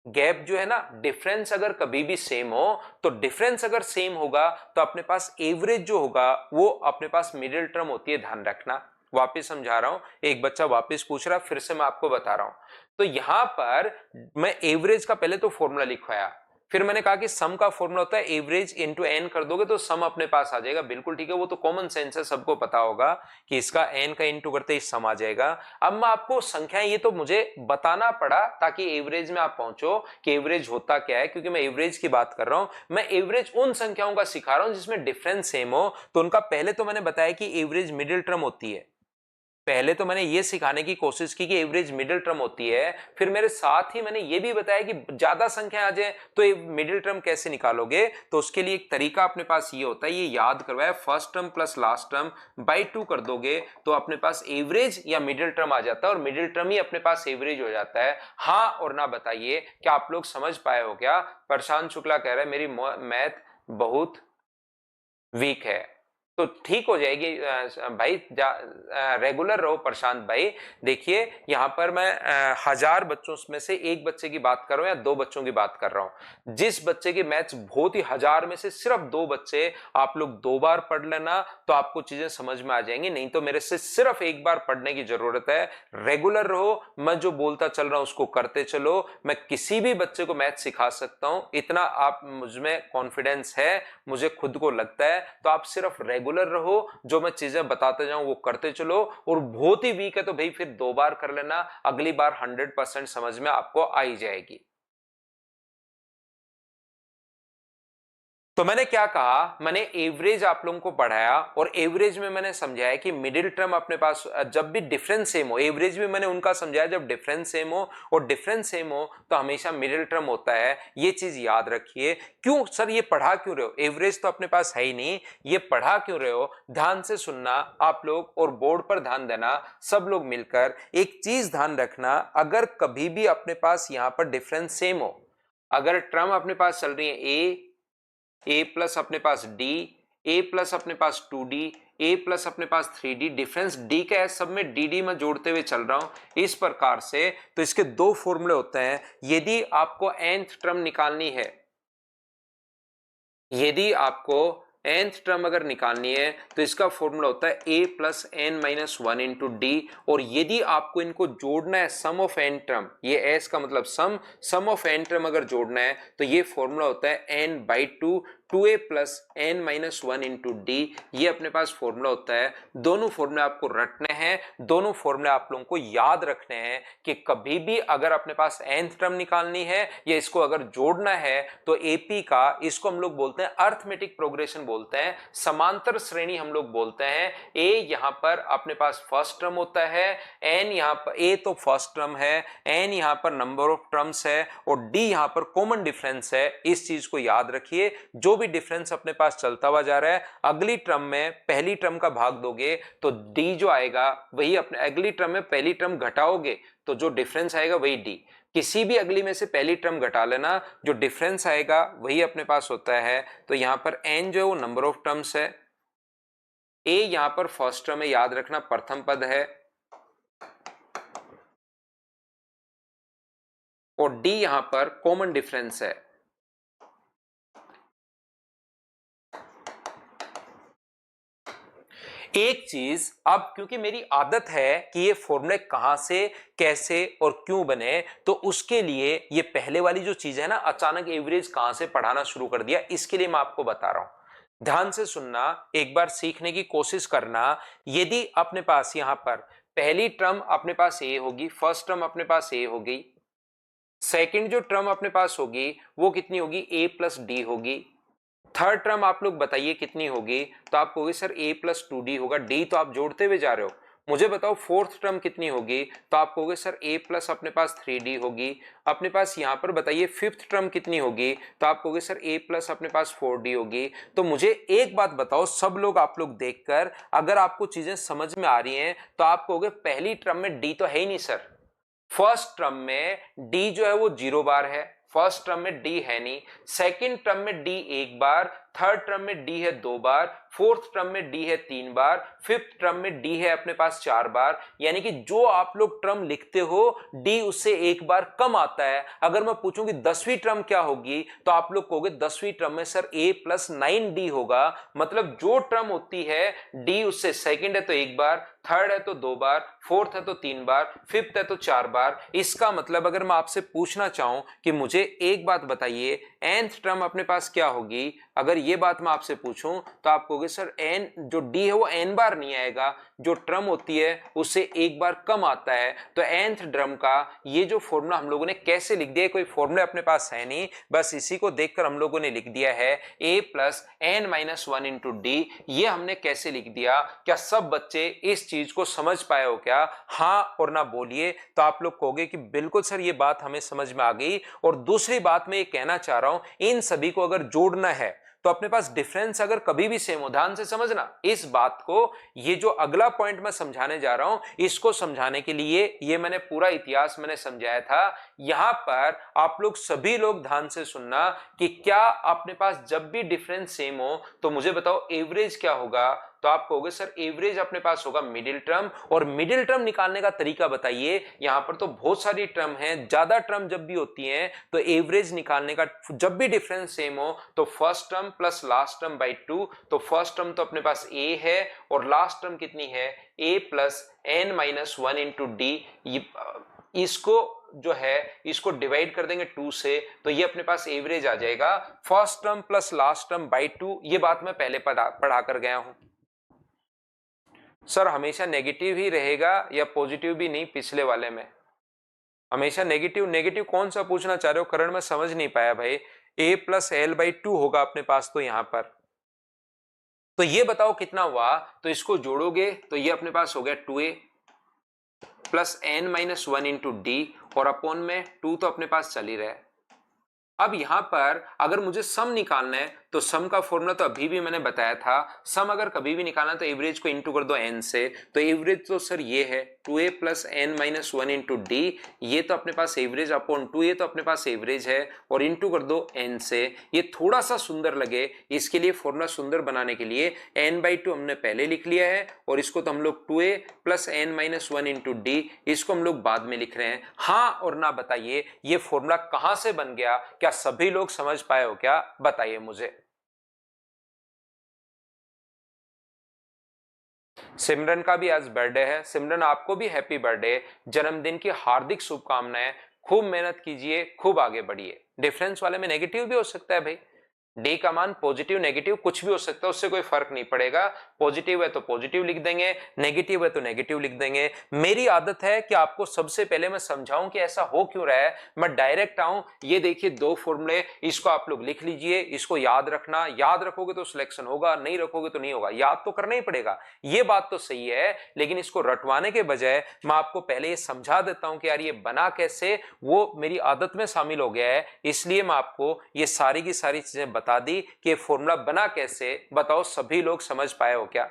गैप जो है ना, डिफरेंस अगर कभी भी सेम हो तो डिफरेंस अगर सेम होगा तो अपने पास एवरेज जो होगा वो अपने पास मिडिल टर्म होती है, ध्यान रखना। वापस समझा रहा हूं, एक बच्चा वापस पूछ रहा, फिर से मैं आपको बता रहा हूं। तो यहां पर मैं एवरेज का पहले तो फॉर्मूला लिखवाया, फिर मैंने कहा कि सम का फॉर्मूला होता है एवरेज इनटू एन कर दोगे तो सम अपने पास आ जाएगा। बिल्कुल ठीक है, वो तो कॉमन सेंस है, सबको पता होगा कि इसका एन का इनटू करते ही सम आ जाएगा। अब मैं आपको संख्याएं, ये तो मुझे बताना पड़ा ताकि एवरेज में आप पहुंचो कि एवरेज होता क्या है, क्योंकि मैं एवरेज की बात कर रहा हूं। मैं एवरेज उन संख्याओं का सिखा रहा हूं जिसमें डिफरेंस सेम हो। तो उनका पहले तो मैंने बताया कि एवरेज मिडिल टर्म होती है, पहले तो मैंने ये सिखाने की कोशिश की कि एवरेज मिडिल टर्म होती है। फिर मेरे साथ ही मैंने ये भी बताया कि ज्यादा संख्या आ जाए तो ये मिडिल टर्म कैसे निकालोगे। तो उसके लिए एक तरीका अपने पास ये होता है, ये याद करवाया, first term plus last term by 2 कर दोगे तो अपने पास एवरेज या मिडिल टर्म आ जाता है और मिडिल टर्म ही अपने पास एवरेज हो जाता है। हाँ और ना बताइए, क्या आप लोग समझ पाए हो क्या? प्रशांत शुक्ला कह रहा है मेरी मैथ बहुत वीक है, तो ठीक हो जाएगी भाई, रेगुलर रहो प्रशांत भाई। देखिए यहां पर मैं 1000 बच्चों में से एक बच्चे की बात कर रहा हूं या 2 बच्चों की बात कर रहा हूं। जिस बच्चे के मैथ्स बहुत ही 1000 में से सिर्फ 2 बच्चे, आप लोग 2 बार पढ़ लेना तो आपको चीजें समझ में आ जाएंगी, नहीं तो मेरे से सिर्फ 1 बार पढ़ने की जरूरत है। रेगुलर रहो, मैं जो बोलता चल रहा हूं उसको करते चलो। मैं किसी भी बच्चे को मैथ सिखा सकता हूं, इतना आप मुझमें कॉन्फिडेंस है, मुझे खुद को लगता है। तो आप सिर्फ रेगुलर रहो, जो मैं चीजें बताते जाऊं वो करते चलो। और बहुत ही वीक है तो भाई फिर 2 बार कर लेना, अगली बार 100% समझ में आपको आ ही जाएगी। तो मैंने क्या कहा, मैंने एवरेज आप लोगों को पढ़ाया और एवरेज में मैंने समझाया कि मिडिल टर्म अपने पास जब भी डिफरेंस सेम हो, एवरेज भी मैंने उनका समझाया जब डिफरेंस सेम हो, और डिफरेंस सेम हो तो हमेशा मिडिल टर्म होता है। ये चीज याद रखिए। क्यों सर ये पढ़ा क्यों रहे हो? एवरेज तो अपने पास है ही नहीं, ये पढ़ा क्यों रहे हो? ध्यान से सुनना आप लोग और बोर्ड पर ध्यान देना, सब लोग मिलकर एक चीज ध्यान रखना, अगर कभी भी अपने पास यहां पर डिफरेंस सेम हो, अगर टर्म अपने पास चल रही है ए प्लस अपने पास डी, ए प्लस अपने पास 2d, ए प्लस अपने पास 3d, डिफरेंस डी का है, सब में डी डी में जोड़ते हुए चल रहा हूं इस प्रकार से। तो इसके 2 फॉर्मूले होते हैं। यदि आपको nth टर्म निकालनी है, यदि आपको nth टर्म अगर निकालनी है तो इसका फॉर्मूला होता है a plus n minus 1 into d. और यदि आपको इनको जोड़ना है सम ऑफ n टर्म, ये s का मतलब सम ऑफ n टर्म अगर जोड़ना है तो ये फॉर्मूला होता है n by 2, 2a plus n minus 1 into d. ये अपने पास फॉर्मूला होता है। दोनों फॉर्मूले आपको रटने हैं, दोनों फॉर्मूले आप लोगों को याद रखने हैं कि कभी भी अगर अपने पास nth टर्म निकालनी है या इसको अगर जोड़ना है तो एपी का, इसको हम लोग बोलते हैं अर्थमेटिक प्रोग्रेशन बोलते हैं, समांतर श्रेणी हम लोग बोलते हैं। ए यहाँ पर अपने पास फर्स्ट टर्म होता है, एन यहाँ पर ए तो फर्स्ट टर्म है, एन यहाँ पर नंबर ऑफ टर्म्स है और डी यहाँ पर कॉमन डिफरेंस है। इस चीज को याद रखिए, जो भी डिफरेंस अपने पास चलता हुआ जा रहा है, अगली टर्म में पहली टर्म का भाग दोगे तो डी जो आएगा वही अपने, अगली टर्म में पहली टर्म घटाओगे तो जो डिफरेंस आएगा वही डी। किसी भी अगली में से पहली टर्म घटा लेना, जो डिफरेंस आएगा वही अपने पास होता है। तो यहां पर एन जो है वो नंबर ऑफ टर्म्स है, ए यहां पर फर्स्ट टर्म में याद रखना प्रथम पद है और डी यहां पर कॉमन डिफरेंस है। एक चीज अब क्योंकि मेरी आदत है कि ये फॉर्मूले कहां से कैसे और क्यों बने, तो उसके लिए ये पहले वाली जो चीज है ना, अचानक एवरेज कहां से पढ़ाना शुरू कर दिया, इसके लिए मैं आपको बता रहा हूं। ध्यान से सुनना, एक बार सीखने की कोशिश करना। यदि अपने पास यहां पर पहली टर्म अपने पास ए होगी, फर्स्ट टर्म अपने पास ए होगी, सेकेंड जो टर्म अपने पास होगी वो कितनी होगी, ए प्लस डी होगी, थर्ड टर्म आप लोग बताइए कितनी होगी, तो आप कहोगे सर a प्लस 2d होगा, डी तो आप जोड़ते हुए जा रहे हो। मुझे बताओ फोर्थ टर्म कितनी होगी, तो आप कहोगे सर a प्लस अपने पास 3d होगी। अपने पास यहां पर बताइए फिफ्थ टर्म कितनी होगी, तो आप कहोगे सर a प्लस अपने पास 4d होगी। तो मुझे एक बात बताओ, सब लोग आप लोग देखकर अगर आपको चीजें समझ में आ रही हैं तो आप कहोगे पहली टर्म में d तो है ही नहीं सर, फर्स्ट टर्म में d जो है वो 0 बार है, फर्स्ट टर्म में डी है नहीं, सेकंड टर्म में डी एक बार, थर्ड टर्म में डी है 2 बार, फोर्थ टर्म में डी है 3 बार, फिफ्थ टर्म में डी है अपने पास 4 बार। यानी कि जो आप लोग टर्म लिखते हो डी उससे एक बार कम आता है। अगर मैं पूछूं कि 10वीं टर्म क्या होगी, तो आप लोग कहोगे 10वीं टर्म में सर a प्लस 9d होगा। मतलब जो टर्म होती है डी उससे सेकंड है तो एक बार, थर्ड है तो 2 बार, फोर्थ है तो 3 बार, फिफ्थ है तो 4 बार। इसका मतलब अगर मैं आपसे पूछना चाहूं कि मुझे एक बात बताइए, nth टर्म अपने पास क्या होगी, अगर ये बात मैं आपसे पूछूं तो आप कहोगे सर n जो d है वो n बार नहीं आएगा, जो टर्म होती है उससे एक बार कम आता है। तो nth टर्म का ये जो फॉर्मूला हम लोगों ने कैसे लिख दिया है, कोई फॉर्मूला अपने पास है नहीं, बस इसी को देखकर हम लोगों ने लिख दिया है a plus n minus 1 into d. ये हमने कैसे लिख दिया, क्या सब बच्चे इस चीज को समझ पाए हो क्या? हाँ और ना बोलिए तो आप लोग कहोगे कि बिल्कुल सर ये बात हमें समझ में आ गई। और दूसरी बात मैं ये कहना चाह रहा हूं, इन सभी को अगर जोड़ना है तो अपने पास डिफरेंस अगर कभी भी सेम हो, ध्यान से समझना इस बात को। ये जो अगला पॉइंट मैं समझाने जा रहा हूं, इसको समझाने के लिए ये मैंने पूरा इतिहास मैंने समझाया था। यहां पर आप लोग सभी लोग ध्यान से सुनना कि क्या अपने पास जब भी डिफरेंस सेम हो तो मुझे बताओ एवरेज क्या होगा। तो आप कहोगे सर एवरेज अपने पास होगा मिडिल टर्म। और मिडिल टर्म निकालने का तरीका बताइए। यहां पर तो बहुत सारी टर्म हैं, ज्यादा टर्म जब भी होती हैं तो एवरेज निकालने का, जब भी डिफरेंस सेम हो तो first term plus last term by 2। तो फर्स्ट टर्म तो अपने पास a है और लास्ट टर्म कितनी है, a plus n minus 1 into D. इसको जो है इसको डिवाइड कर देंगे 2 से, तो ये अपने पास एवरेज आ जाएगा first term plus last term by 2। ये बात मैं पहले पढ़ा कर गया हूं। सर हमेशा नेगेटिव ही रहेगा या पॉजिटिव भी नहीं? पिछले वाले में हमेशा नेगेटिव। नेगेटिव कौन सा पूछना चाह रहे हो करण? मैं समझ नहीं पाया भाई। a प्लस एल बाई 2 होगा अपने पास तो यहां पर। तो ये बताओ कितना हुआ, तो इसको जोड़ोगे तो ये अपने पास हो गया 2a plus n minus 1 into d और अपॉन में 2 तो अपने पास चल ही रहा है। अब यहां पर अगर मुझे सम निकालना है तो सम का फॉर्मूला तो अभी भी मैंने बताया था। सम अगर कभी भी निकालना तो एवरेज को इंटू कर दो n से। तो एवरेज तो सर ये है 2a plus n minus 1 into d. ये तो अपने पास एवरेज अपॉन 2a तो अपने पास एवरेज है और इंटू कर दो n से। ये थोड़ा सा सुंदर लगे इसके लिए, फॉर्मूला सुंदर बनाने के लिए n बाई 2 हमने पहले लिख लिया है और इसको तो हम लोग 2a plus n minus 1 into D इसको हम लोग बाद में लिख रहे हैं। हाँ और ना बताइए ये फॉर्मूला कहां से बन गया, क्या सभी लोग समझ पाए हो क्या? बताइए मुझे। सिमरन का भी आज बर्थडे है। सिमरन आपको भी हैप्पी बर्थडे, जन्मदिन की हार्दिक शुभकामनाएं। खूब मेहनत कीजिए, खूब आगे बढ़िए। डिफरेंस वाले में नेगेटिव भी हो सकता है भाई, डी का मान पॉजिटिव नेगेटिव कुछ भी हो सकता है, उससे कोई फर्क नहीं पड़ेगा। पॉजिटिव है तो पॉजिटिव लिख देंगे, नेगेटिव है तो नेगेटिव लिख देंगे। मेरी आदत है कि आपको सबसे पहले मैं समझाऊं कि ऐसा हो क्यों रहा है, मैं डायरेक्ट आऊं। ये देखिए दो फॉर्मूले, इसको आप लोग लिख लीजिए, इसको याद रखना। याद रखोगे तो सिलेक्शन होगा, नहीं रखोगे तो नहीं होगा। याद तो करना ही पड़ेगा, ये बात तो सही है, लेकिन इसको रटवाने के बजाय मैं आपको पहले ये समझा देता हूं कि यार ये बना कैसे, वो मेरी आदत में शामिल हो गया है। इसलिए मैं आपको ये सारी की सारी चीजें बता दी कि फॉर्मूला बना कैसे। बताओ सभी लोग समझ पाए हो क्या?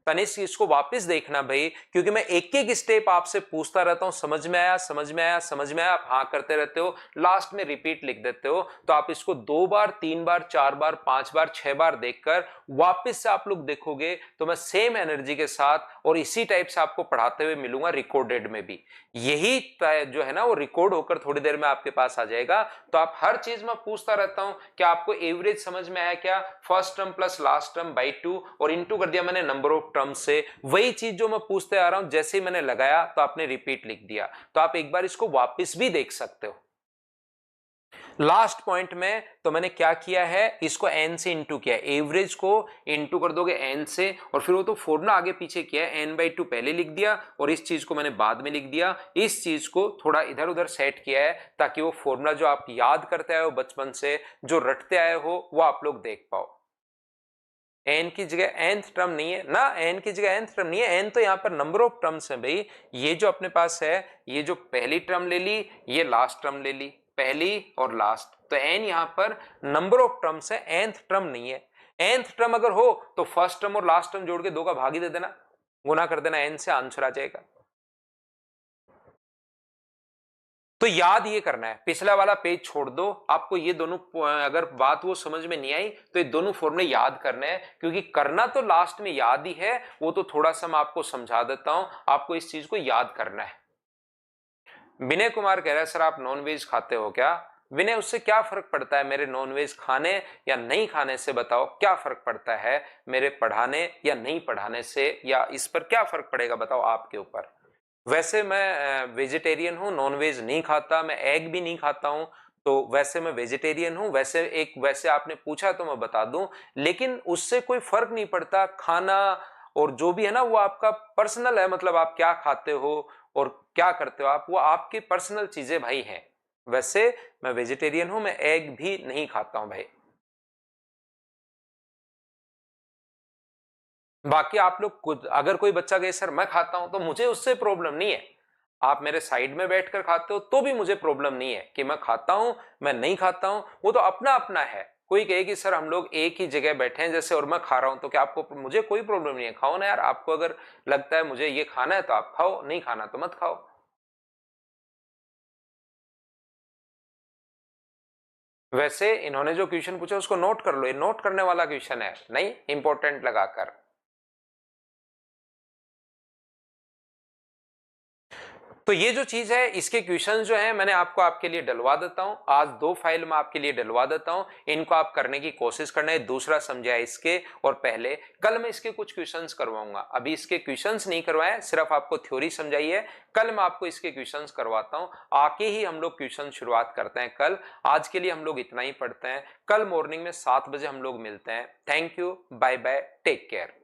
तनिष्क इसको वापस देखना भाई, क्योंकि मैं एक एक स्टेप आपसे पूछता रहता हूं, समझ में आया, समझ में आया, समझ में आया, आप हाँ करते रहते हो, लास्ट में रिपीट लिख देते हो। तो आप इसको 2 बार, 3 बार, 4 बार, 5 बार, 6 बार देखकर वापस से आप लोग देखोगे तो मैं सेम एनर्जी के साथ और इसी टाइप से आपको पढ़ाते हुए मिलूंगा रिकॉर्डेड में भी। यही जो है ना वो रिकॉर्ड होकर थोड़ी देर में आपके पास आ जाएगा। तो आप हर चीज में पूछता रहता हूं कि आपको एवरेज समझ में आया क्या, first term plus last term by 2 और इनटू कर दिया मैंने नंबर ऑफ टर्म से। वही चीज जो मैं पूछते आ रहा हूं, जैसे ही मैंने लगाया तो आपने रिपीट लिख दिया। तो आप एक बार इसको वापस भी देख सकते हो। लास्ट पॉइंट में तो मैंने क्या किया है, इसको n से इंटू किया, एवरेज को इंटू कर दोगे n से, और फिर वो तो फॉर्मूला आगे पीछे किया है, n/2 पहले लिख दिया और इस चीज को मैंने बाद में लिख दिया। इस चीज को थोड़ा इधर उधर सेट किया है ताकि वो फॉर्मूला जो आप याद करते आए हो बचपन से, जो रटते आए हो, वो आप लोग देख पाओ। n की जगह nth टर्म नहीं है ना, n की जगह nth टर्म नहीं है, n तो यहां पर नंबर ऑफ टर्म्स है भाई। ये जो अपने पास है, ये जो पहली टर्म ले ली, ये लास्ट टर्म ले ली, पहली और लास्ट, तो n यहां पर नंबर ऑफ टर्म्स है, nth टर्म नहीं है। nth टर्म अगर हो तो फर्स्ट टर्म और लास्ट टर्म जोड़ के 2 का भाग ही दे देना, गुना कर देना n से, आंसर आ जाएगा। तो याद ये करना है, पिछला वाला पेज छोड़ दो, आपको ये दोनों अगर बात वो समझ में नहीं आई तो ये दोनों फॉर्मूले याद करने हैं, क्योंकि करना तो लास्ट में याद ही है, वो तो थोड़ा सा मैं आपको समझा देता हूं, आपको इस चीज को याद करना है। विनय कुमार कह रहा है सर आप नॉनवेज खाते हो क्या? विनय उससे क्या फर्क पड़ता है मेरे नॉनवेज खाने या नहीं खाने से? बताओ क्या फर्क पड़ता है मेरे पढ़ाने या नहीं पढ़ाने से, या इस पर क्या फर्क पड़ेगा बताओ आपके ऊपर? वैसे मैं वेजिटेरियन हूं, नॉनवेज नहीं खाता, मैं एग भी नहीं खाता हूं, तो वैसे मैं वेजिटेरियन हूं। वैसे आपने पूछा तो मैं बता दूं, लेकिन उससे कोई फर्क नहीं पड़ता। खाना और जो भी है ना वो आपका पर्सनल है, मतलब आप क्या खाते हो और क्या करते हो आप, वो आपकी पर्सनल चीजें भाई हैं। वैसे मैं वेजिटेरियन हूं, मैं एग भी नहीं खाता हूं भाई। बाकी आप लोग खुद, अगर कोई बच्चा कहे सर मैं खाता हूं, तो मुझे उससे प्रॉब्लम नहीं है। आप मेरे साइड में बैठकर खाते हो तो भी मुझे प्रॉब्लम नहीं है कि मैं खाता हूं मैं नहीं खाता हूं, वो तो अपना अपना है। कोई कहे कि सर हम लोग एक ही जगह बैठे हैं जैसे और मैं खा रहा हूं, तो क्या आपको, मुझे कोई प्रॉब्लम नहीं है, खाओ ना यार। आपको अगर लगता है मुझे ये खाना है तो आप खाओ, नहीं खाना तो मत खाओ। वैसे इन्होंने जो क्वेश्चन पूछा उसको नोट कर लो, ये नोट करने वाला क्वेश्चन है, नहीं इंपॉर्टेंट लगाकर। तो ये जो चीज है, इसके क्वेश्चन जो है मैंने आपको आपके लिए डलवा देता हूं, आज 2 फाइल में आपके लिए डलवा देता हूं, इनको आप करने की कोशिश करना है। दूसरा समझा इसके, और पहले कल मैं इसके कुछ क्वेश्चंस करवाऊंगा, अभी इसके क्वेश्चंस नहीं करवाए, सिर्फ आपको थ्योरी समझाई है। कल मैं आपको इसके क्वेश्चंस करवाता हूं, आके ही हम लोग क्वेश्चन शुरुआत करते हैं कल। आज के लिए हम लोग इतना ही पढ़ते हैं, कल मॉर्निंग में 7 बजे हम लोग मिलते हैं। Thank you, bye bye, take care.